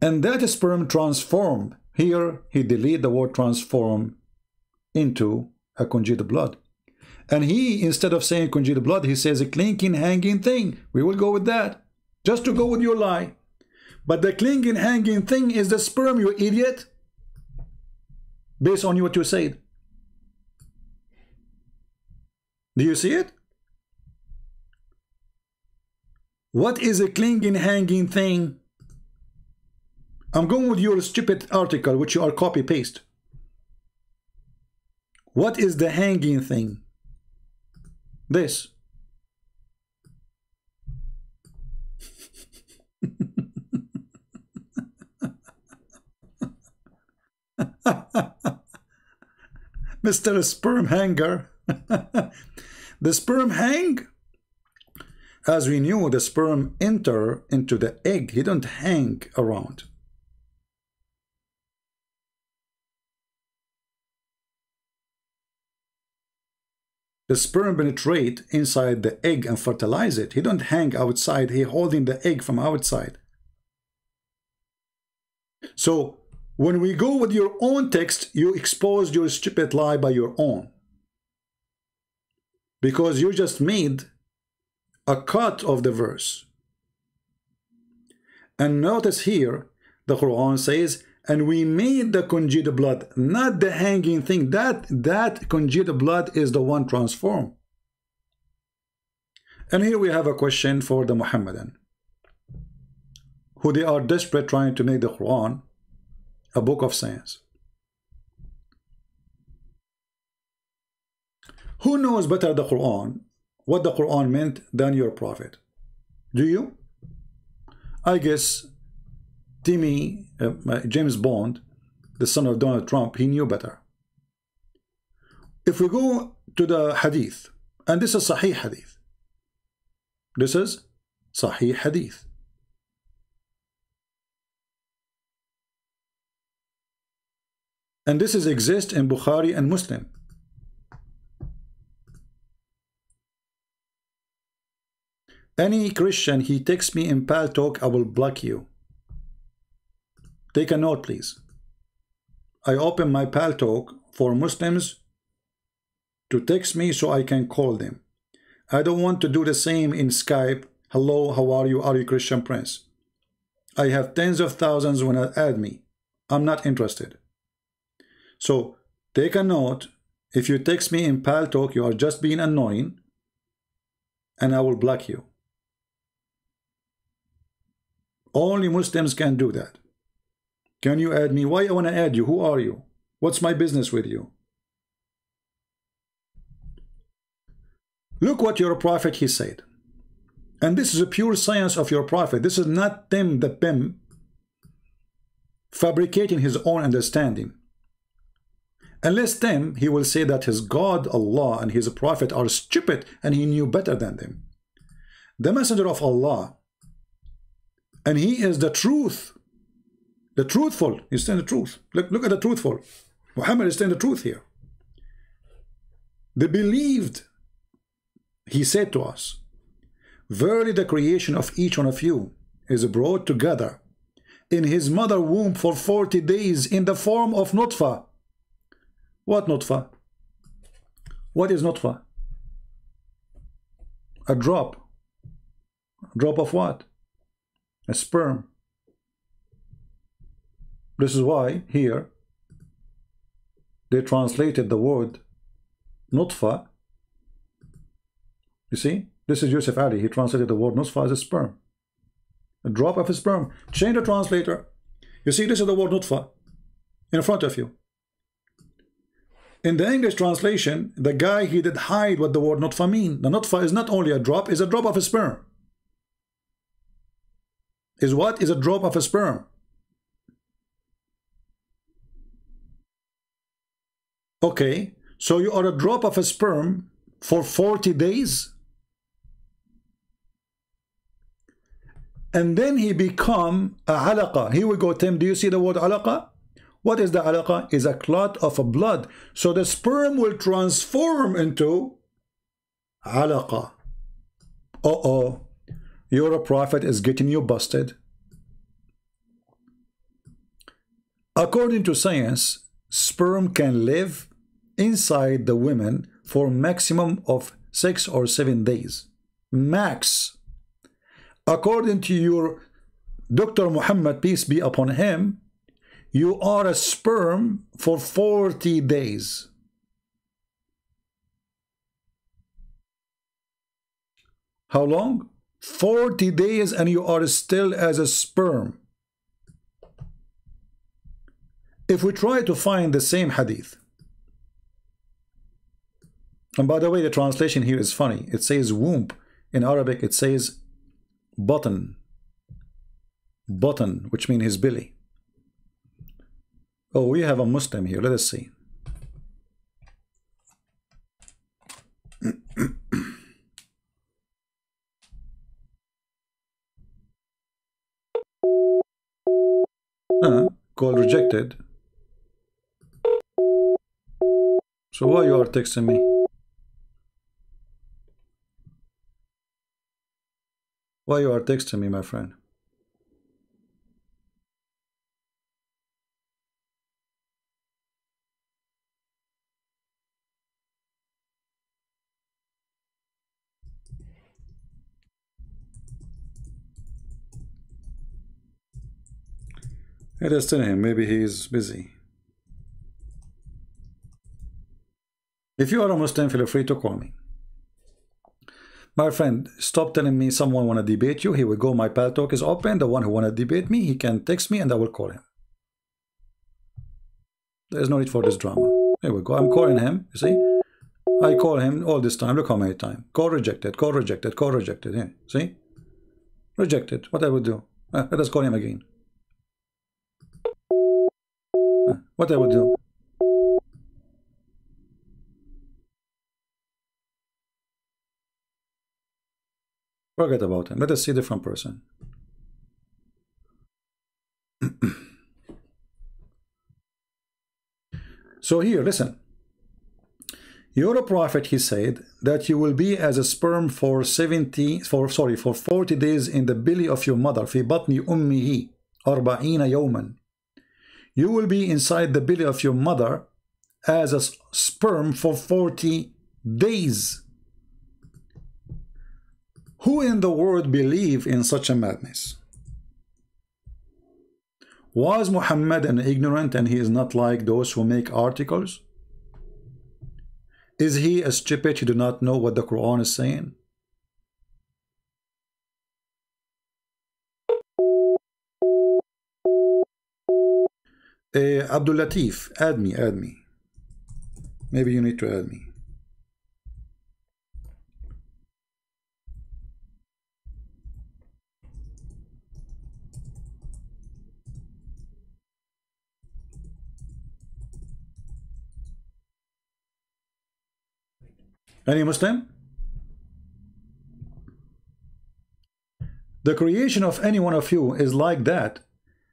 And that sperm transformed. Here he deleted the word transform into a congealed blood. And he, instead of saying congealed blood, he says a clinking, hanging thing. We will go with that, just to go with your lie. But the clinging, hanging thing is the sperm, you idiot. Based on what you said. Do you see it? What is a clinging, hanging thing? I'm going with your stupid article, which you are copy-paste. What is the hanging thing? This. Mr. Sperm Hanger. The sperm hang? As we knew, the sperm enter into the egg. He don't hang around. The sperm penetrate inside the egg and fertilize it. He don't hang outside. He holding the egg from outside. So when we go with your own text, you exposed your stupid lie by your own. Because you just made a cut of the verse. And notice here, the Quran says, and we made the congealed blood, not the hanging thing. That congealed blood is the one transformed. And here we have a question for the Muhammadan, who they are desperate trying to make the Quran a book of science. Who knows better the Quran, what the Quran meant, than your prophet? Do you? I guess Timmy, James Bond, the son of Donald Trump, he knew better. If we go to the hadith, and this is Sahih hadith. This is Sahih hadith. And this is exist in Bukhari and Muslim. Any Christian, he texts me in Pal Talk, I will block you. Take a note, please. I open my Pal Talk for Muslims to text me so I can call them. I don't want to do the same in Skype. Hello, how are you? Are you Christian Prince? I have tens of thousands when I add me. I'm not interested. So take a note. If you text me in Pal Talk, you are just being annoying, and I will block you. Only Muslims can do that. Can you add me? Why I want to add you? Who are you? What's my business with you? Look what your prophet he said. And this is a pure science of your prophet. This is not Tim the Pim fabricating his own understanding. Unless Tim, he will say that his God, Allah, and his prophet are stupid and he knew better than them. the messenger of Allah, and he is the truth, the truthful. He's saying the truth. Look at the truthful. Muhammad is saying the truth here. They believed. He said to us, verily the creation of each one of you is brought together in his mother womb for 40 days in the form of nutfa. What nutfa? What is nutfa? A drop. A drop of what? A sperm. This is why here they translated the word nutfa. You see, this is Yusuf Ali. He translated the word nutfa as a sperm. A drop of a sperm. Change the translator. You see, this is the word nutfa in front of you. In the English translation, the guy, he did hide what the word nutfa mean. The nutfa is not only a drop, it's a drop of a sperm. Is what? Is a drop of a sperm. Okay, so you are a drop of a sperm for 40 days. And then he become a alaqa. Here we go, Tim. Do you see the word alaqa? What is the alaqa? Is a clot of a blood. So the sperm will transform into alaqa. Uh-oh. Your prophet is getting you busted. According to science, sperm can live inside the women for maximum of 6 or 7 days. Max. According to your Dr. Muhammad, peace be upon him, you are a sperm for 40 days. How long? 40 days, and you are still as a sperm. If we try to find the same hadith, and by the way, the translation here is funny. It says womb. In Arabic, it says button. Button, which means his belly. Oh, we have a Muslim here. Let us see. Call rejected. So why you are texting me? Why you are texting me, my friend? Let us tell him, maybe he is busy. If you are a Muslim, feel free to call me. My friend, stop telling me someone want to debate you. Here we go, my pal talk is open. The one who want to debate me, he can text me and I will call him. There is no need for this drama. Here we go, I'm calling him, you see. I call him all this time. Look how many times. Call rejected, call rejected, call rejected. Here, see? Rejected. What I would do? Let us call him again. What I would do? Forget about him. Let us see a different person. So here, listen. Your prophet, he said that you will be as a sperm for 40 days in the belly of your mother. في بطن أمه 40 يوما. You will be inside the belly of your mother as a sperm for 40 days. Who in the world believe in such a madness? Was Muhammad an ignorant and he is not like those who make articles? Is he a stupid? He do not know what the Quran is saying? Abdul Latif, add me, add me. Maybe you need to add me. Any Muslim? The creation of any one of you is like that.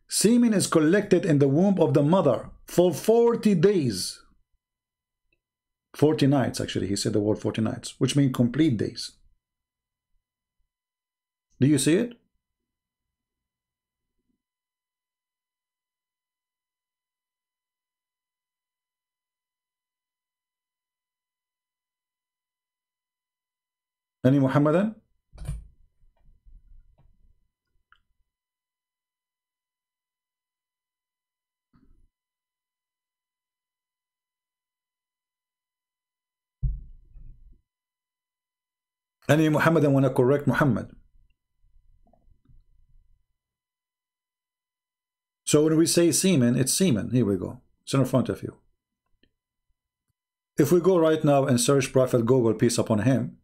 Semen is collected in the womb of the mother for 40 days. 40 nights, actually. He said the word 40 nights, which means complete days. Do you see it? Any Muhammadan? Any Muhammadan want to correct Muhammad? So when we say semen, it's semen. Here we go. It's in front of you. If we go right now and search Prophet Google, peace upon him,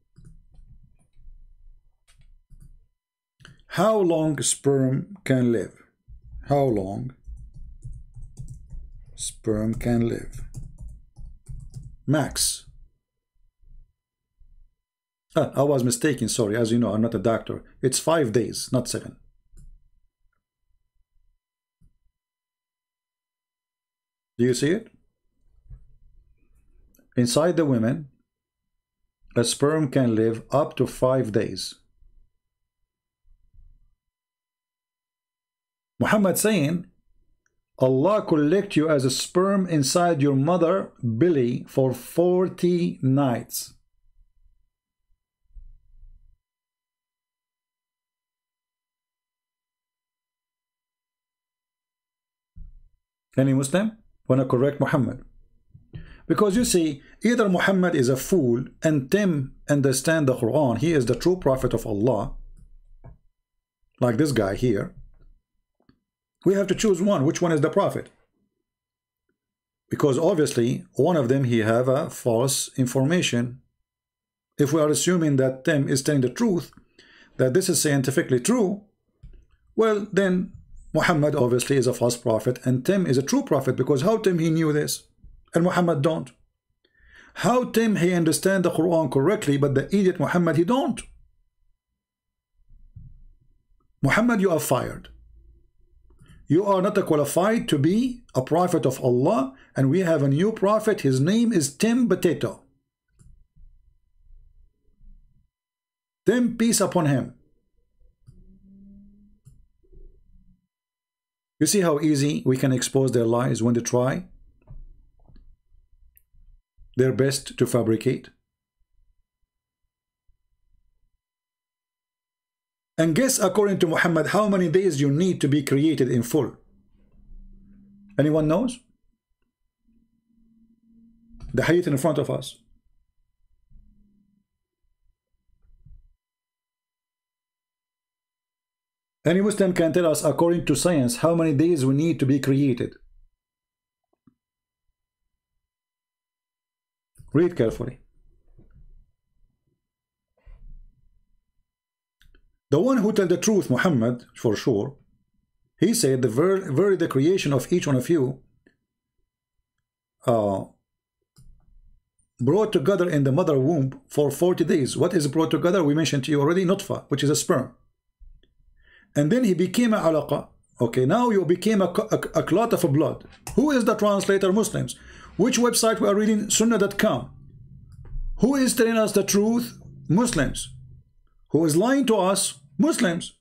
how long sperm can live? How long sperm can live? Max. I was mistaken, sorry. As you know, I'm not a doctor. It's 5 days, not 7. Do you see it? Inside the women, a sperm can live up to 5 days. Muhammad saying, Allah collect you as a sperm inside your mother belly for 40 nights. Any Muslim want to correct Muhammad? Because you see, either Muhammad is a fool and Tim understand the Quran, he is the true prophet of Allah, like this guy here. We have to choose one. Which one is the prophet? Because obviously one of them he have a false information. If we are assuming that Tim is telling the truth, that this is scientifically true, well then Muhammad obviously is a false prophet and Tim is a true prophet, because how Tim he knew this and Muhammad don't? How Tim he understand the Quran correctly, but the idiot Muhammad he don't? Muhammad, you are fired. You are not qualified to be a prophet of Allah, and we have a new prophet. His name is Tim Potato. Tim, peace upon him. You see how easy we can expose their lies when they try their best to fabricate? And guess, according to Muhammad, how many days you need to be created in full? Anyone knows? The hadith in front of us. Any Muslim can tell us, according to science, how many days we need to be created? Read carefully. The one who tell the truth, Muhammad, for sure, he said the creation of each one of you brought together in the mother womb for 40 days. What is brought together? We mentioned to you already, nutfa, which is a sperm. And then he became a alaqa. Okay, now you became a clot of blood. Who is the translator? Muslims. Which website we are reading? Sunnah.com. Who is telling us the truth? Muslims. Who is lying to us? Muslims.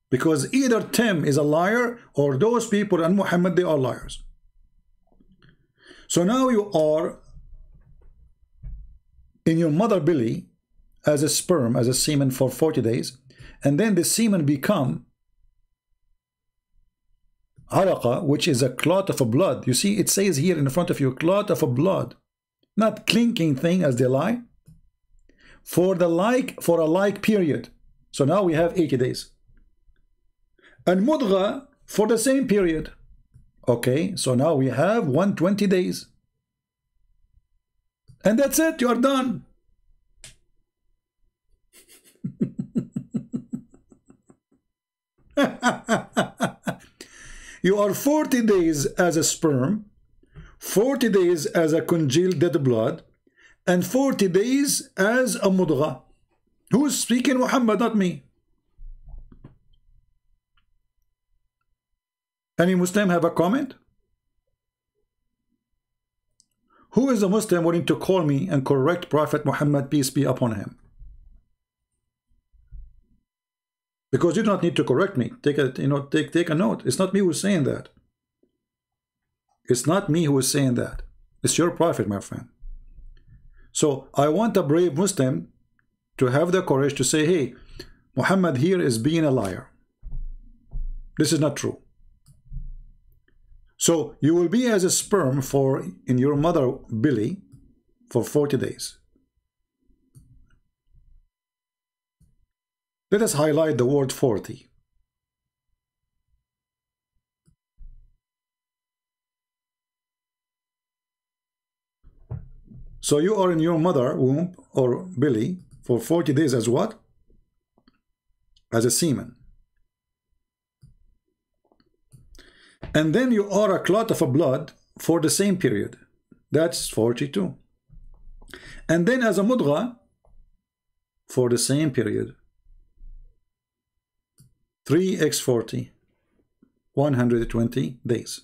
Because either Tim is a liar, or those people and Muhammad, they are liars. So now you are in your mother belly as a sperm, as a semen for 40 days, and then the semen become alaqa, which is a clot of a blood. You see, it says here in front of you, clot of a blood, not clinking thing as they lie. For a like period. So now we have 80 days. And mudgha for the same period. Okay, so now we have 120 days. And that's it, you are done. You are 40 days as a sperm, 40 days as a congealed dead blood, and 40 days as a mudgha. Who's speaking? Muhammad, not me. Any Muslim have a comment? Who is a Muslim willing to call me and correct Prophet Muhammad, peace be upon him? Because you do not need to correct me. Take a note. It's not me who's saying that. It's not me who is saying that. It's your Prophet, my friend. So I want a brave Muslim to have the courage to say, hey, Muhammad here is being a liar. This is not true. So you will be as a sperm in your mother belly for 40 days. Let us highlight the word 40. So you are in your mother womb or belly for 40 days as what? As a semen. And then you are a clot of a blood for the same period. That's 42. And then as a mudgha for the same period. 3x40, 120 days.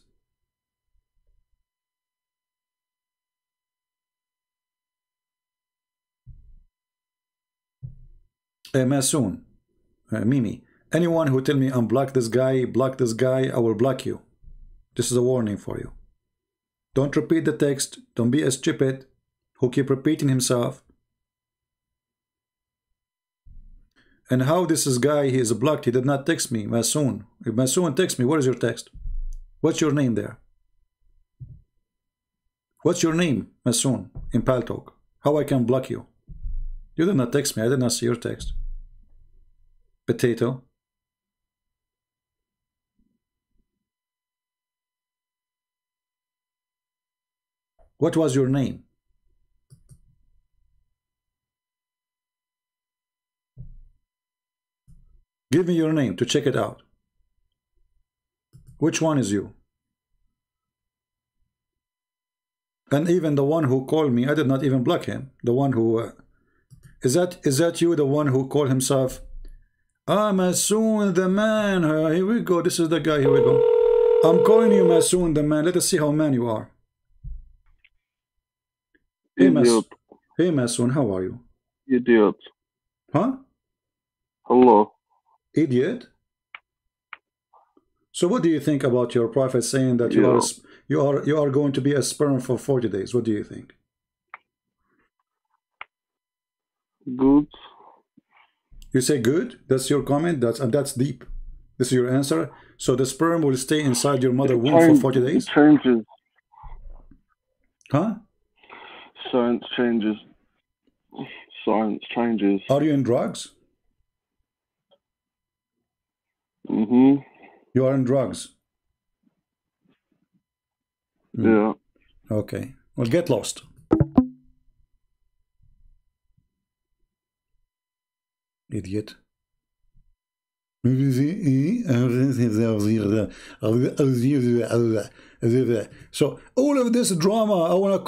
Masoon, Mimi, anyone who tell me unblock this guy, block this guy, I will block you. This is a warning for you. Don't repeat the text. Don't be a stupid who keep repeating himself. And how this is guy, he is blocked, he did not text me, Masoon. If Masoon texts me, what is your text? What's your name there? What's your name, Masoon, in Paltalk? How I can block you? You did not text me, I did not see your text. Potato. What was your name? Give me your name to check it out. Which one is you? And even the one who called me, I did not even block him. The one who is that you, the one who called himself Masoon the man? Here we go. This is the guy. Here we go. I'm calling you Masoon the man. Let us see how man you are. Hey, hey Masoon, how are you? Idiot. Huh? Hello. Idiot. So what do you think about your prophet saying that you are going to be a sperm for 40 days? What do you think? Good. You say good? That's your comment? That's deep. This is your answer? So the sperm will stay inside your mother womb for 40 days? It changes. Huh? Science changes. Science changes. Are you in drugs? Mm-hmm. You are in drugs? Yeah. Okay. Well, get lost. Idiot. So all of this drama, I want to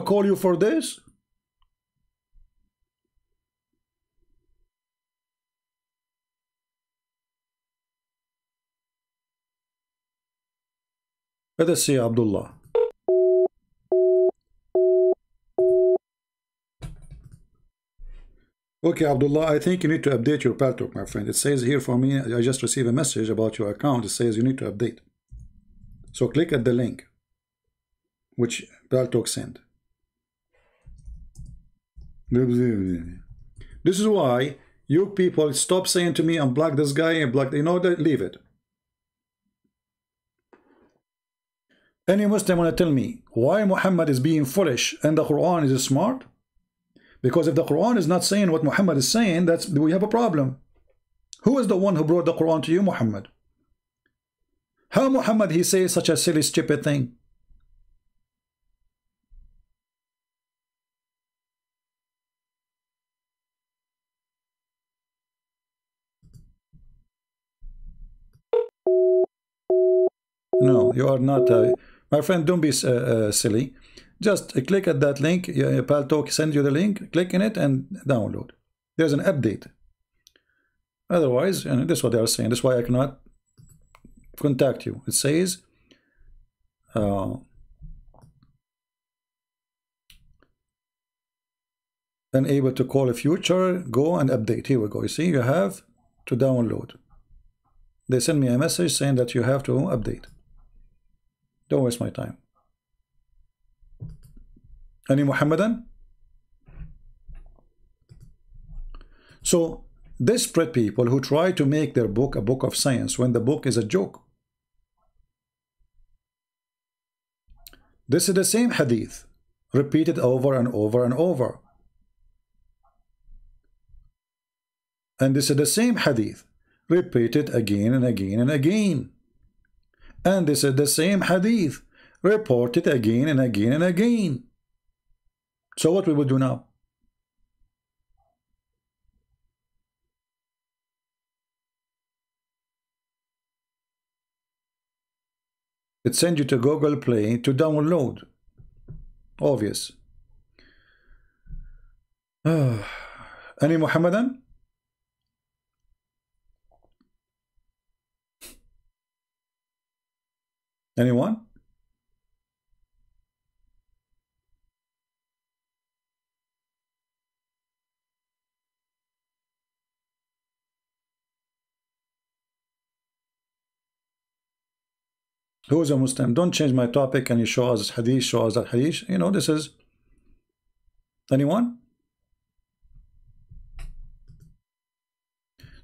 call you for this? Let us see Abdullah. Okay, Abdullah, I think you need to update your Paltalk, my friend. It says here for me, I just received a message about your account. It says you need to update. So click at the link which Paltalk sent. This is why you people stop saying to me, unblock this guy and block, you know that, leave it. Any Muslim want to tell me why Muhammad is being foolish and the Quran is smart? Because if the Quran is not saying what Muhammad is saying, we have a problem. Who is the one who brought the Quran to you, Muhammad? How Muhammad he says such a silly, stupid thing? No, you are not. My friend, don't be silly. Just click at that link. Paltalk send you the link. Click in it and download. There's an update. Otherwise, and this is what they are saying. That's why I cannot contact you. It says unable to call a future, go and update. Here we go. You see, you have to download. They send me a message saying that you have to update. Don't waste my time. Any Muhammadan? So desperate people who try to make their book a book of science when the book is a joke. This is the same hadith repeated over and over and over. And this is the same hadith repeated again and again and again. And this is the same hadith reported again and again and again. So what we will do now? It sends you to Google Play to download. Obvious. Any Muhammadan? Anyone? Who is a Muslim? Don't change my topic and you show us hadith, show us that hadith. You know, this is... Anyone?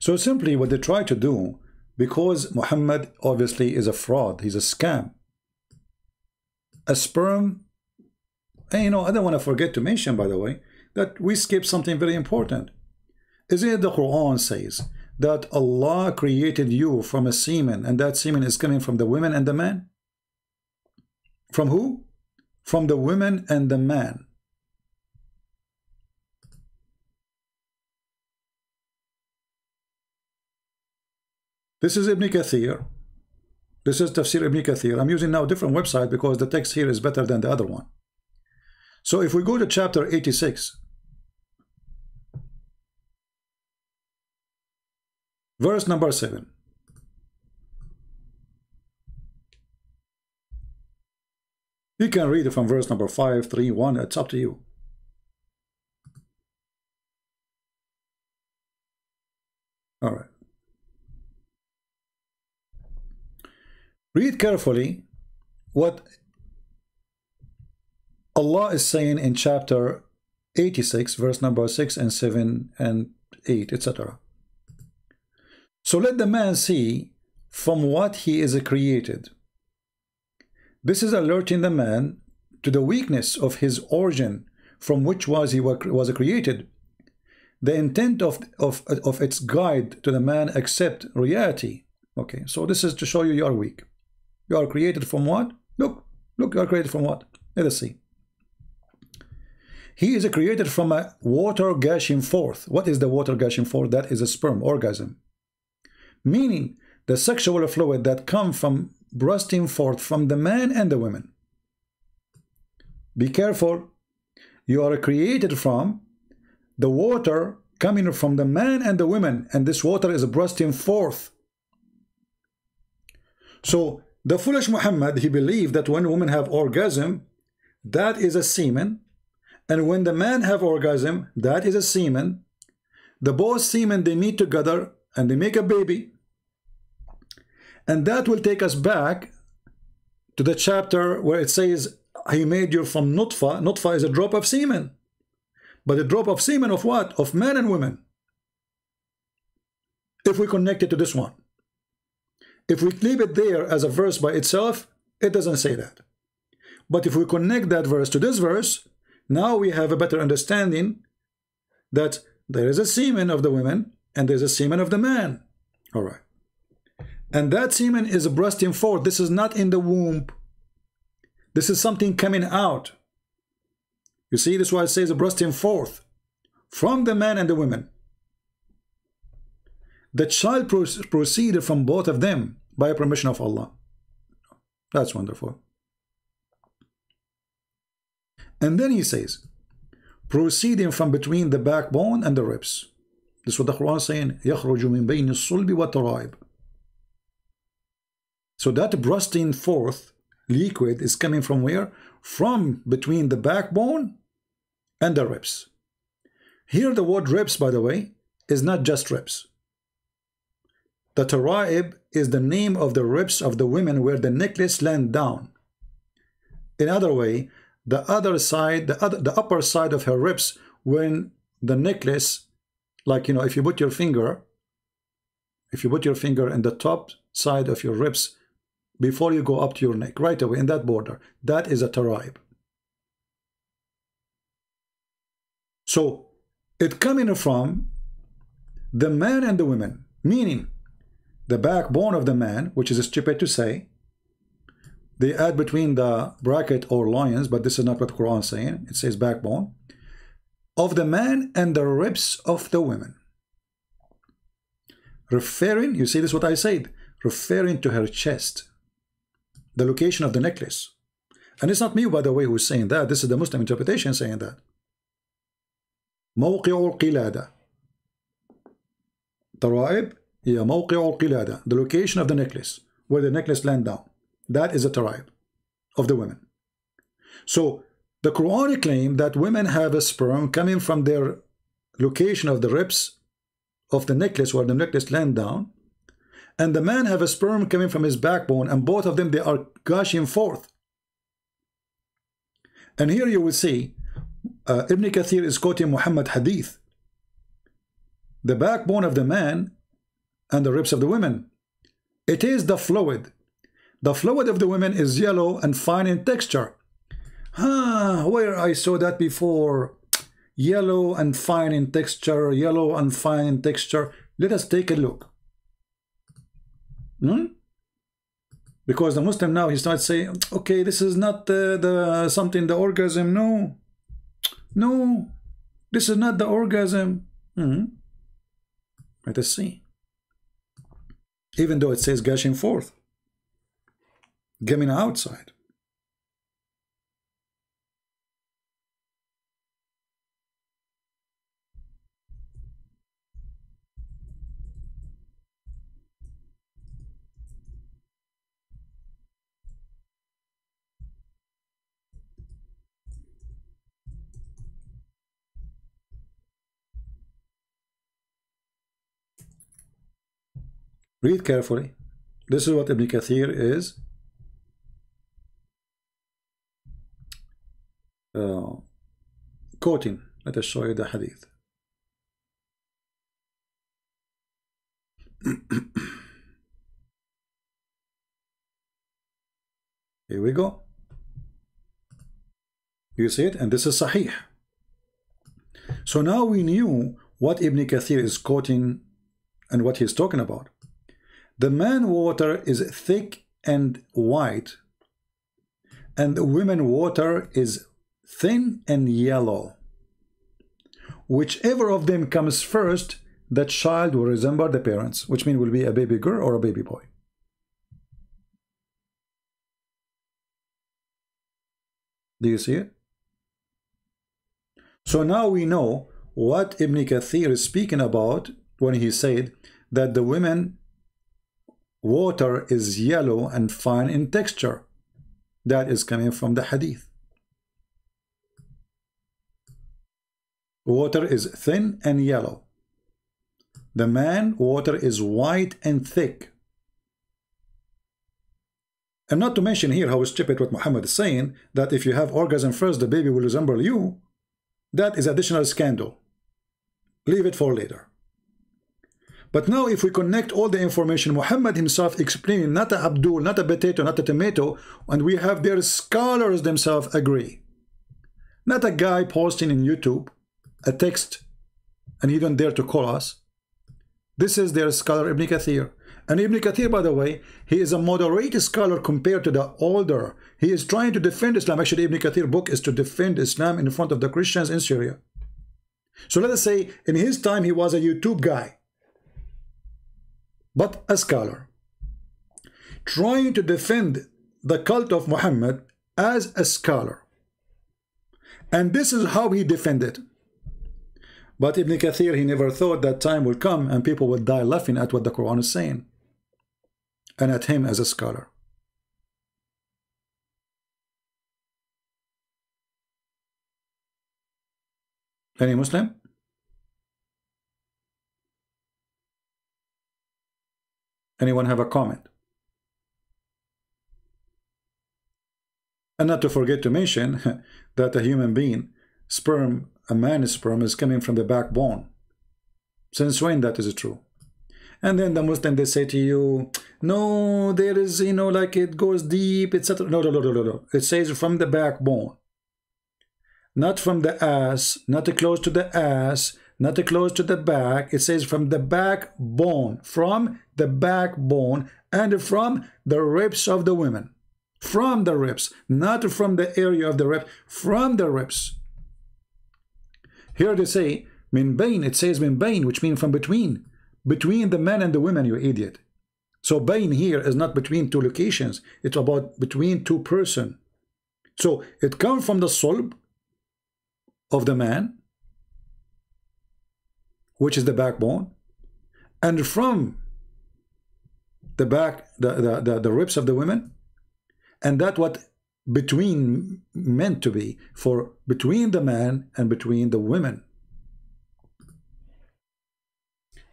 So simply what they try to do, because Muhammad obviously is a fraud, he's a scam, a sperm. And you know, I don't want to forget to mention, by the way, that we skip something very important. Isn't it the Quran says that Allah created you from a semen, and that semen is coming from the women and the man? From who? From the women and the man. This is Ibn Kathir. This is Tafsir Ibn Kathir. I'm using now a different website because the text here is better than the other one. So if we go to chapter 86, verse number 7. You can read it from verse number 5, 3, 1. It's up to you. All right. Read carefully what Allah is saying in chapter 86, verse number 6 and 7 and 8, etc. So let the man see from what he is created. This is alerting the man to the weakness of his origin, from which he was created. The intent of its guide to the man accept reality. Okay, so this is to show you you are weak. You are created from what? Look, you are created from what? Let us see. He is created from a water gushing forth. What is the water gushing forth? That is a sperm orgasm. Meaning the sexual fluid that comes from bursting forth from the man and the women. Be careful. You are created from the water coming from the man and the women, and this water is bursting forth. So the foolish Muhammad, he believed that when women have orgasm, that is a semen, and when the man have orgasm, that is a semen. The both semen, they meet together and they make a baby. And that will take us back to the chapter where it says he made you from nutfa. Nutfa is a drop of semen. But a drop of semen of what? Of men and women. If we connect it to this one. If we leave it there as a verse by itself, it doesn't say that. But if we connect that verse to this verse, now we have a better understanding that there is a semen of the women and there's a semen of the man. All right. And that semen is bursting forth. This is not in the womb. This is something coming out. You see, this is why it says bursting forth from the man and the women. The child proceeded from both of them by permission of Allah. That's wonderful. And then he says, proceeding from between the backbone and the ribs. This is what the Quran is saying. يَخْرُجُ مِنْ بَيْنِ الصُّلْبِ وَالتَّرَائِبِ. So that bursting forth liquid is coming from where? From between the backbone and the ribs. Here the word ribs, by the way, is not just ribs. The taraib is the name of the ribs of the women where the necklace land down. In other way, the other side, the upper side of her ribs, when the necklace, like, you know, if you put your finger in the top side of your ribs before you go up to your neck, right away in that border, that is a taraib. So it coming from the man and the women, meaning the backbone of the man, which is stupid to say. They add between the bracket or loins, but this is not what the Quran is saying. It says backbone of the man and the ribs of the women. Referring, you see this what I said, referring to her chest, the location of the necklace. And it's not me, by the way, who's saying that. This is the Muslim interpretation saying that. موقع القلادة. ترائب هي موقع القلادة, the location of the necklace, where the necklace land down. That is a taraib of the women. So the Quran claims that women have a sperm coming from their location of the ribs of the necklace where the necklace land down, and the man have a sperm coming from his backbone, and both of them, they are gushing forth. And here you will see Ibn Kathir is quoting Muhammad hadith. The backbone of the man and the ribs of the women, it is the fluid. The fluid of the women is yellow and fine in texture. Where I saw that before. Yellow and fine in texture, yellow and fine in texture. Let us take a look. Because the Muslim now, he starts saying, okay, this is not something, the orgasm. No, this is not the orgasm. Let us see. Even though it says gushing forth, coming outside. Read carefully. This is what Ibn Kathir is quoting. Let us show you the hadith. Here we go. You see it? And this is Sahih. So now we knew what Ibn Kathir is quoting and what he's talking about. The man water is thick and white, and the women water is thin and yellow. Whichever of them comes first, the child will resemble the parents, which means will be a baby girl or a baby boy. Do you see it? So now we know what Ibn Kathir is speaking about when he said that the women water is yellow and fine in texture. That is coming from the hadith. Water is thin and yellow. The man water is white and thick. And not to mention here how stupid what Muhammad is saying, that if you have orgasm first, the baby will resemble you. That is additional scandal. Leave it for later. But now if we connect all the information, Muhammad himself explaining, not a Abdul, not a potato, not a tomato, and we have their scholars themselves agree. Not a guy posting in YouTube a text and he don't dare to call us. This is their scholar Ibn Kathir. And Ibn Kathir, by the way, he is a moderate scholar compared to the older. He is trying to defend Islam. Actually, Ibn Kathir's book is to defend Islam in front of the Christians in Syria. So let us say in his time he was a YouTube guy, but a scholar, trying to defend the cult of Muhammad as a scholar. And this is how he defended. But Ibn Kathir, he never thought that time will come and people will die laughing at what the Quran is saying. and at him as a scholar. Any Muslim? Anyone have a comment? And not to forget to mention that a human being, sperm, a man's sperm is coming from the backbone. Since when that is true? And then the Muslim, they say to you, no, there is, you know, like it goes deep, etc. No, no, no, no, no, no. It says from the backbone. Not from the ass, not close to the ass, not close to the back. It says from the backbone, from the backbone, and from the ribs of the women. From the ribs, not from the area of the rib, from the ribs. Here they say, min bain, it says min bain, which means from between the men and the women, you idiot. So bain here is not between two locations, it's about between two persons. So it comes from the sulb of the man, which is the backbone, and from the back, the ribs of the women, and that what between meant to be for between the man and between the women.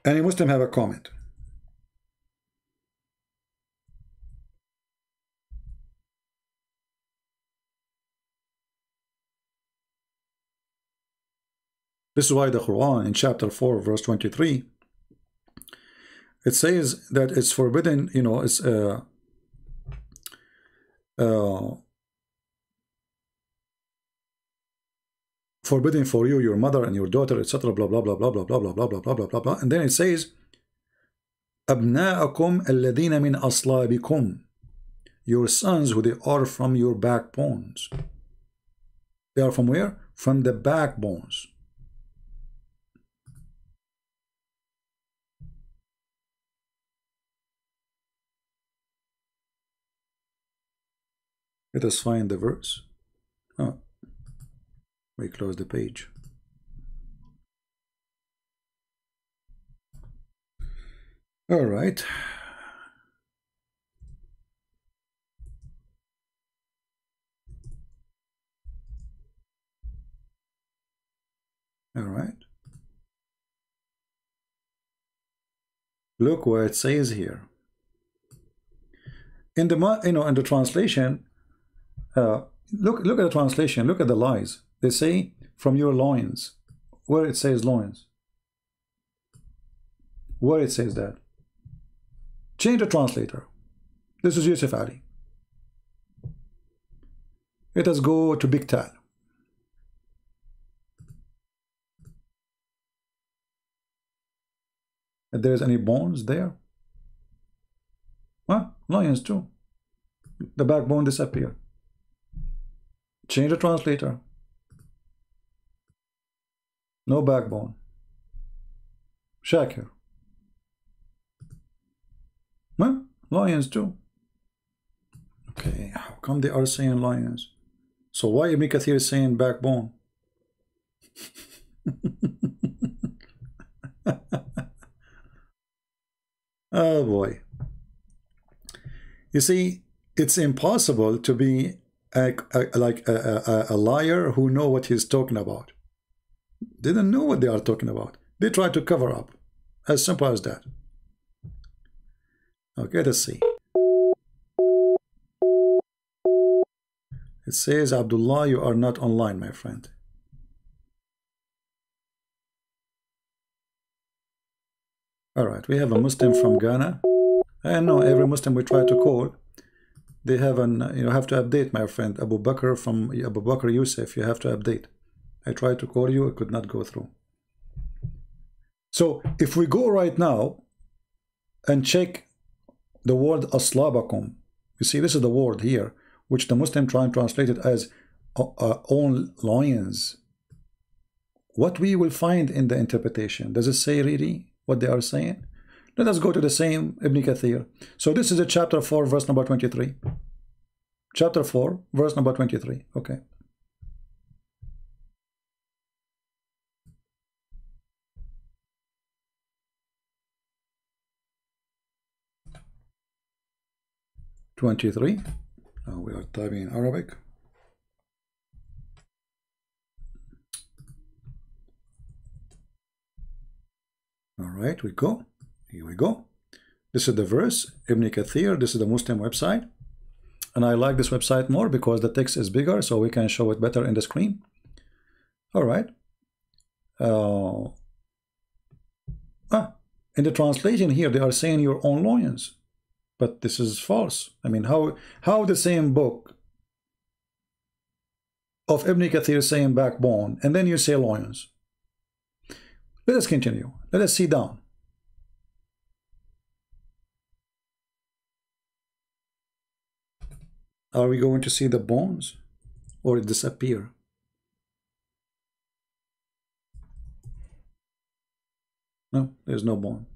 Any Muslim have a comment? This is why the Quran in chapter 4 verse 23, it says that it's forbidden, you know, it's forbidden for you, your mother and your daughter, etc. Blah blah blah blah blah blah blah blah blah blah blah blah blah. And then it says, أبناءكم الذين من أصلابكم, your sons who they are from your backbones. They are from where? From the backbones. Let us find the verse. Oh, we close the page. All right. All right. Look what it says here. In the, you know, in the translation, look at the translation. Look at the lies. They say from your loins. Where it says loins. Where it says that. Change the translator. This is Yusuf Ali. Let us go to Big Tal. If there's any bones there. Huh? Lions too. The backbone disappear. Change the translator. No backbone. Shakir. Huh? Lions too. Okay, how come they are saying lions? So why Ibn Kathir is saying backbone? Oh boy. You see, it's impossible to be a liar who know what he's talking about. They don't know what they are talking about. They try to cover up. As simple as that. Okay, let's see. It says, Abdullah, you are not online, my friend. All right, we have a Muslim from Ghana. And no, every Muslim we try to call, they have an, you have to update, my friend. Abu Bakr from Abu Bakr Yusuf, you have to update. I tried to call you, it could not go through. So if we go right now and check the word aslabakum, you see this is the word here, which the Muslim try and translate it as own lions. What we will find in the interpretation, does it say really what they are saying? Let us go to the same Ibn Kathir. So this is a chapter 4 verse number 23. Chapter 4 verse number 23. Okay. 23. Now we are typing in Arabic. All right, we go. Here we go. This is the verse, Ibn Kathir. This is the Muslim website. And I like this website more because the text is bigger, so we can show it better in the screen. All right. In the translation here, they are saying your own loins. But this is false. I mean, how the same book of Ibn Kathir saying backbone, and then you say loins? Let us continue. Let us see down. Are we going to see the bones or disappear? No, there's no bone.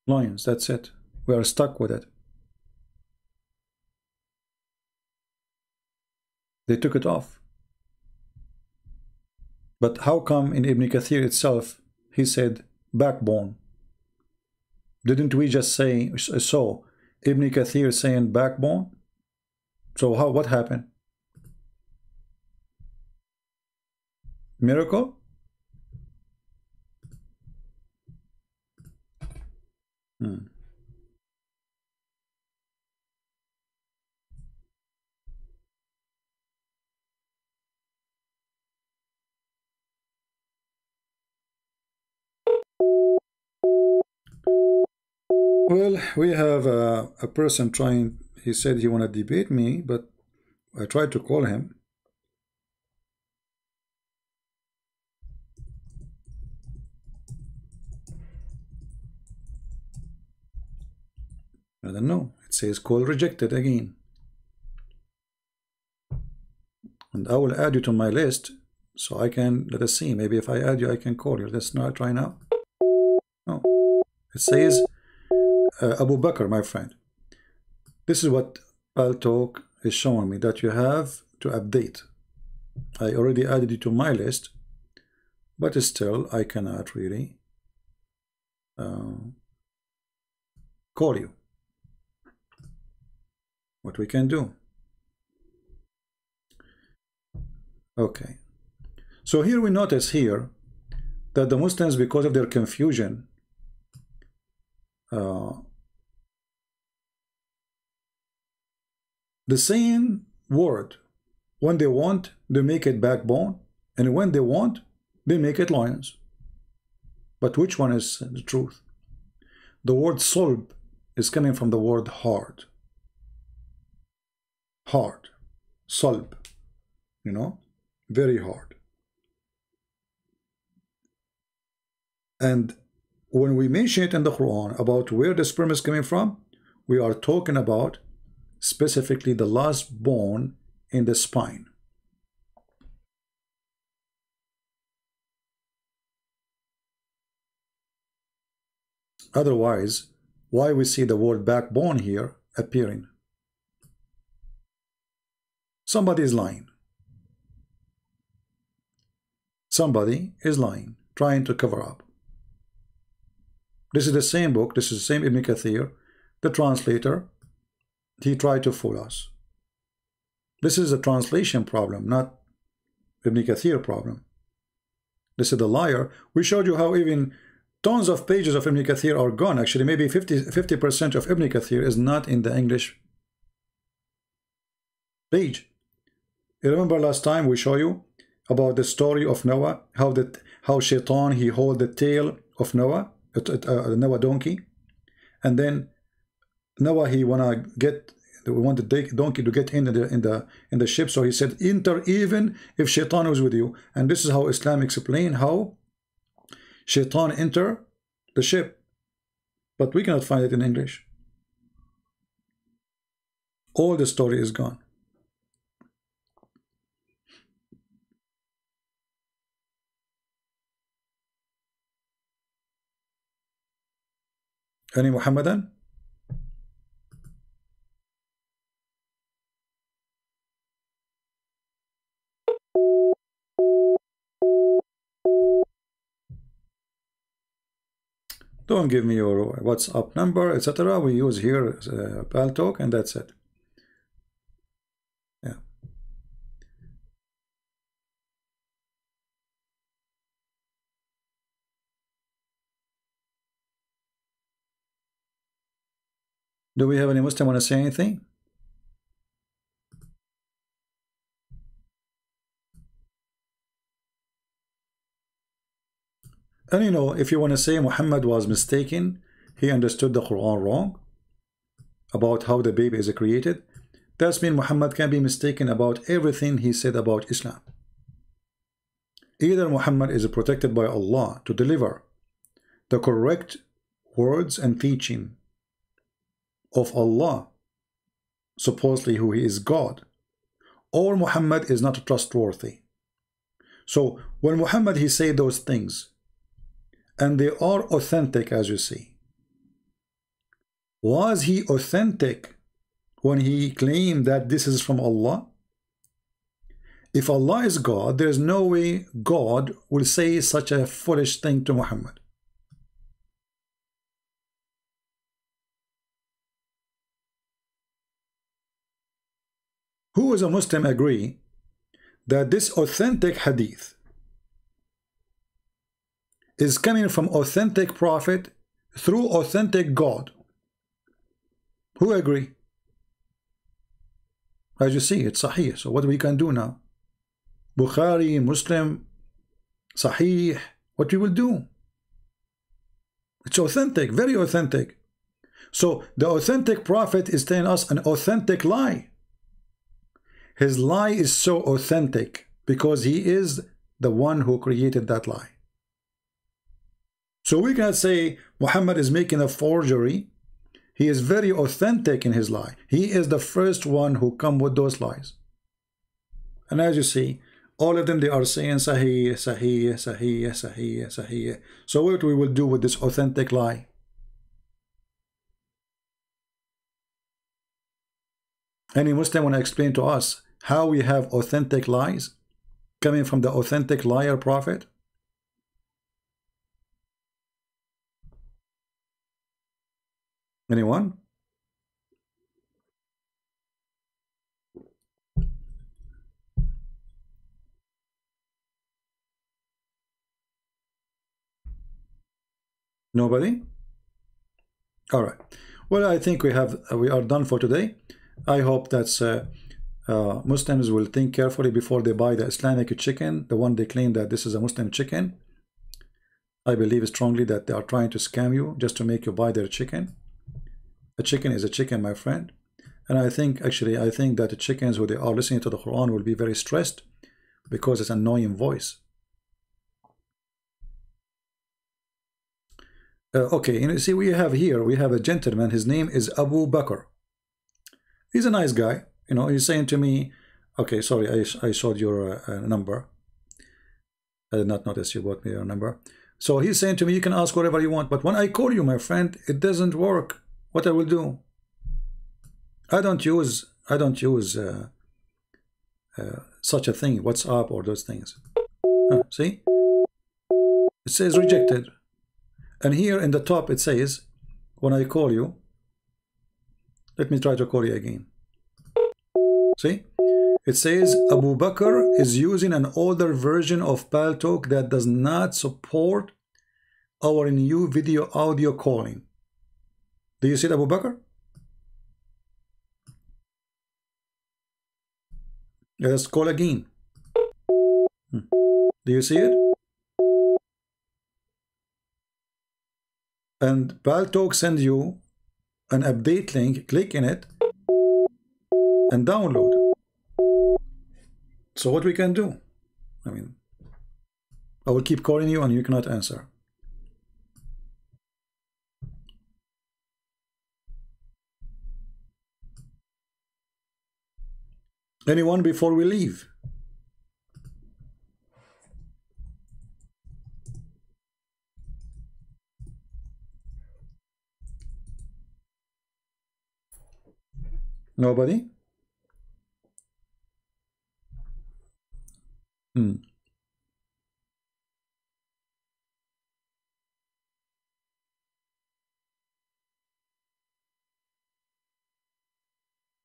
Loins, that's it. We are stuck with it. They took it off. But how come in Ibn Kathir itself he said backbone? Didn't we just say so? Ibn Kathir saying backbone? So what happened? Miracle? Well, we have a person trying, he said he want to debate me, but I tried to call him. I don't know. It says call rejected again. And I will add you to my list so I can, let us see, maybe if I add you I can call you. Let's not try now. Oh, it says Abu Bakr, my friend. This is what Paltalk is showing me, that you have to update. I already added you to my list, but still I cannot really call you. What we can do? Okay. So here we notice here that the Muslims, because of their confusion, the same word, when they want, they make it backbone, and when they want, they make it loins. But which one is the truth? The word sulb is coming from the word hard. Hard. Sulb. You know? Very hard. And when we mention it in the Quran about where the sperm is coming from, we are talking about specifically the last bone in the spine. Otherwise, why we see the word backbone here appearing? Somebody is lying. Somebody is lying, trying to cover up. This is the same book, this is the same Ibn Kathir, the translator, he tried to fool us. This is a translation problem, not Ibn Kathir problem. This is the liar. We showed you how even tons of pages of Ibn Kathir are gone. Actually, maybe 50% of Ibn Kathir is not in the English page. You remember last time we showed you about the story of Noah, how Shaitan, he hold the tail of Noah, Noah donkey, and then Noah, he want the donkey to get in the ship, so he said enter even if Shaitan was with you. And this is how Islam explain how Shaitan enter the ship, but we cannot find it in English. All the story is gone. Any Muhammadan? Don't give me your WhatsApp number, etc. We use here Paltalk, and that's it. Yeah. Do we have any Muslim want to say anything? And you know, if you want to say Muhammad was mistaken, he understood the Quran wrong about how the baby is created, that means Muhammad can be mistaken about everything he said about Islam. Either Muhammad is protected by Allah to deliver the correct words and teaching of Allah, supposedly who he is God, or Muhammad is not trustworthy. So when Muhammad he said those things, and they are authentic, as you see, was he authentic when he claimed that this is from Allah? If Allah is God, there is no way God will say such a foolish thing to Muhammad. Who as a Muslim agree that this authentic hadith is coming from authentic prophet through authentic God? Who agree? As you see, it's Sahih. So what we can do now? Bukhari, Muslim, Sahih, what we will do? It's authentic, very authentic. So the authentic prophet is telling us an authentic lie. His lie is so authentic because he is the one who created that lie. So we cannot say Muhammad is making a forgery. He is very authentic in his lie. He is the first one who come with those lies. And as you see, all of them, they are saying Sahih, Sahih, Sahih, Sahih, Sahih. So what we will do with this authentic lie? Any Muslim want to explain to us how we have authentic lies coming from the authentic liar prophet? Anyone? Nobody? All right. Well, I think we are done for today. I hope that Muslims will think carefully before they buy the Islamic chicken, the one they claim that this is a Muslim chicken. I believe strongly that they are trying to scam you just to make you buy their chicken. A chicken is a chicken, my friend. And I think, actually, I think that the chickens who they are listening to the Quran will be very stressed because it's an annoying voice. Okay, and you see, we have a gentleman. His name is Abu Bakr. He's a nice guy. You know, he's saying to me, okay, sorry, I showed your number. I did not notice you bought me your number. So he's saying to me, you can ask whatever you want, but when I call you, my friend, it doesn't work. What I will do? I don't use such a thing, WhatsApp or those things. See, it says rejected, and here in the top it says, when I call you, let me try to call you again. See, it says Abu Bakr is using an older version of Paltalk that does not support our new video audio calling. Do you see it, Abu Bakr? Let's call again. Do you see it? And Paltalk sends you an update link. Click in it and download. So what we can do? I mean, I will keep calling you and you cannot answer. Anyone before we leave? Nobody?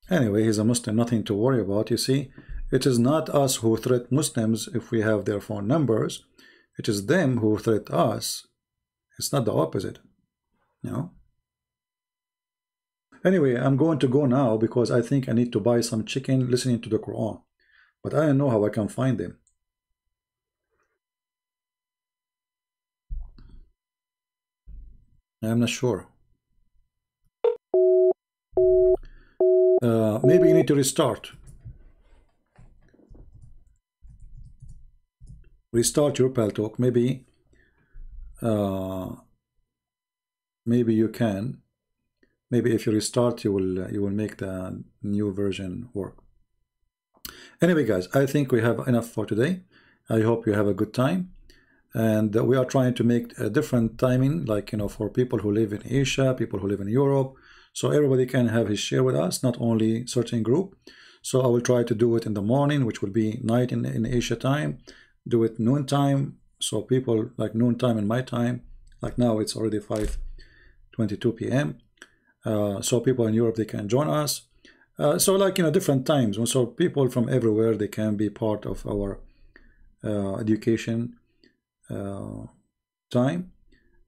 Anyway, he's a Muslim, nothing to worry about. You see, it is not us who threat Muslims if we have their phone numbers. It is them who threat us. It's not the opposite. No. Anyway, I'm going to go now because I think I need to buy some chicken listening to the Quran. But I don't know how I can find them. I'm not sure. Maybe you need to restart. Restart your Paltalk. Maybe you can. Maybe if you restart, you will make the new version work. Anyway, guys, I think we have enough for today. I hope you have a good time. And we are trying to make a different timing, like, you know, for people who live in Asia, people who live in Europe, so everybody can have his share with us, not only certain group. So I will try to do it in the morning, which will be night in Asia time, do it noon time, so people like noon time in my time, like now it's already 5:22 p.m. So people in Europe, they can join us. So like, you know, different times, so people from everywhere, they can be part of our education time,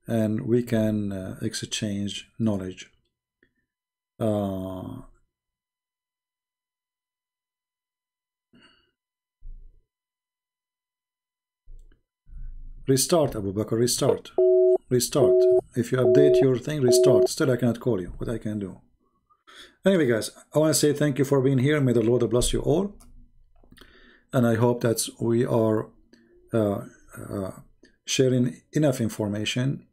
and we can exchange knowledge. Restart, Abu Bakr, restart. If you update your thing, restart. Still I cannot call you. What I can do. Anyway, guys, I want to say thank you for being here. May the Lord bless you all, and I hope that we are sharing enough information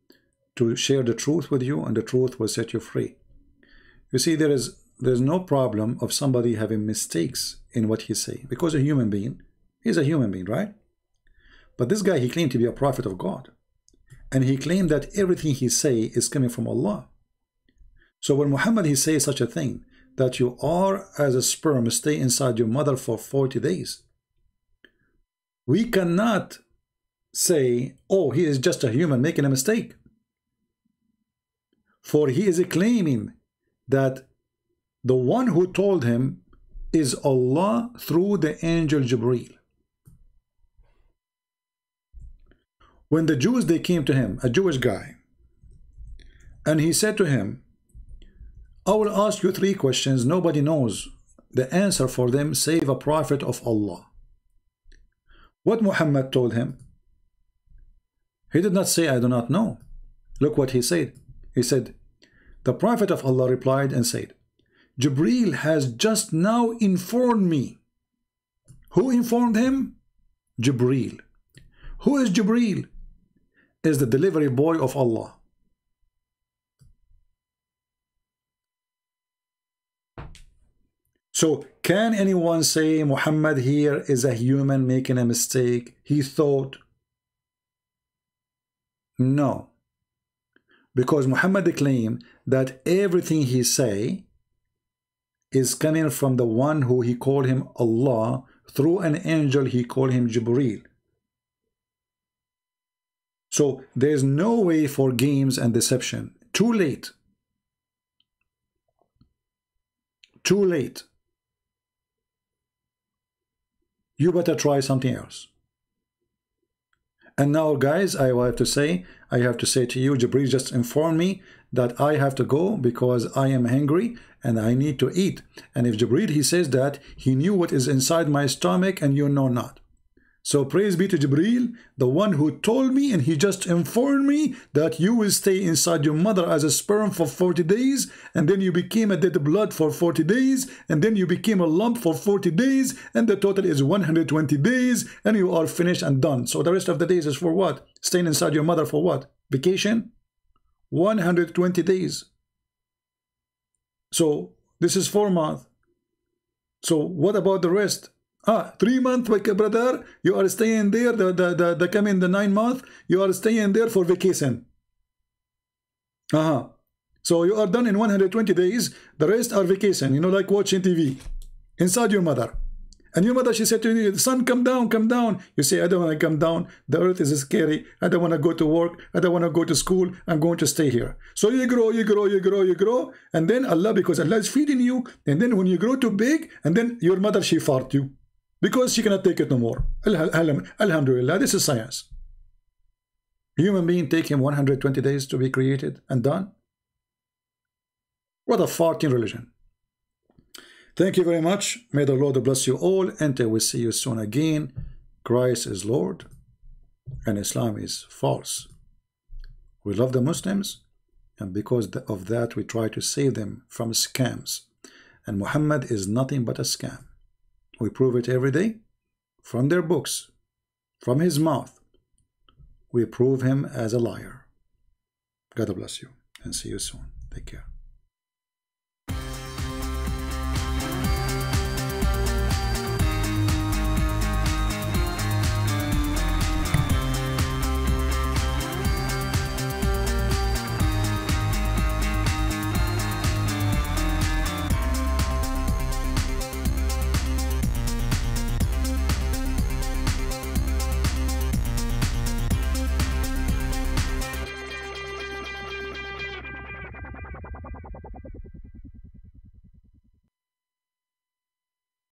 to share the truth with you, and the truth will set you free. You see, there's no problem of somebody having mistakes in what he say, because a human being, he's a human being, right? But this guy, he claimed to be a prophet of God, and he claimed that everything he say is coming from Allah. So when Muhammad, he says such a thing, that you are as a sperm stay inside your mother for 40 days, we cannot say, oh, he is just a human making a mistake. For he is claiming that the one who told him is Allah through the angel Jibreel. When the Jews, they came to him, a Jewish guy, and he said to him, I will ask you 3 questions. Nobody knows the answer for them save a prophet of Allah. What Muhammad told him? He did not say, I do not know. Look what he said. He said, the prophet of Allah replied and said, Jibreel has just now informed me. Who informed him? Jibreel. Who is Jibreel? Is the delivery boy of Allah. So can anyone say Muhammad here is a human making a mistake? He thought. No. Because Muhammad claimed that everything he say is coming from the one who he called him Allah, through an angel he called him Jibreel. So there's no way for games and deception. Too late. Too late. You better try something else. And now, guys, I have to say to you, Jibreel just informed me that I have to go because I am hungry and I need to eat. And if Jibreel, he says that he knew what is inside my stomach and you know not. So praise be to Jibreel, the one who told me, and he just informed me that you will stay inside your mother as a sperm for 40 days, and then you became a dead blood for 40 days, and then you became a lump for 40 days, and the total is 120 days, and you are finished and done. So the rest of the days is for what? Staying inside your mother for what? Vacation? 120 days. So this is 4 months. So what about the rest? 3 months, brother, you are staying there, the coming the 9 months, you are staying there for vacation. So you are done in 120 days, the rest are vacation, you know, like watching TV, inside your mother. And your mother, she said to you, son, come down, come down. You say, I don't want to come down. The earth is scary. I don't want to go to work. I don't want to go to school. I'm going to stay here. So you grow, you grow, you grow, you grow. And then Allah, because Allah is feeding you. And then when you grow too big, and then your mother, she fart you. Because she cannot take it no more. Alhamdulillah, this is science. Human being take him 120 days to be created and done. What a farting religion. Thank you very much. May the Lord bless you all. Until we see you soon again. Christ is Lord and Islam is false. We love the Muslims, and because of that we try to save them from scams. And Muhammad is nothing but a scam. We prove it every day from their books, from his mouth. We prove him as a liar. God bless you and see you soon. Take care.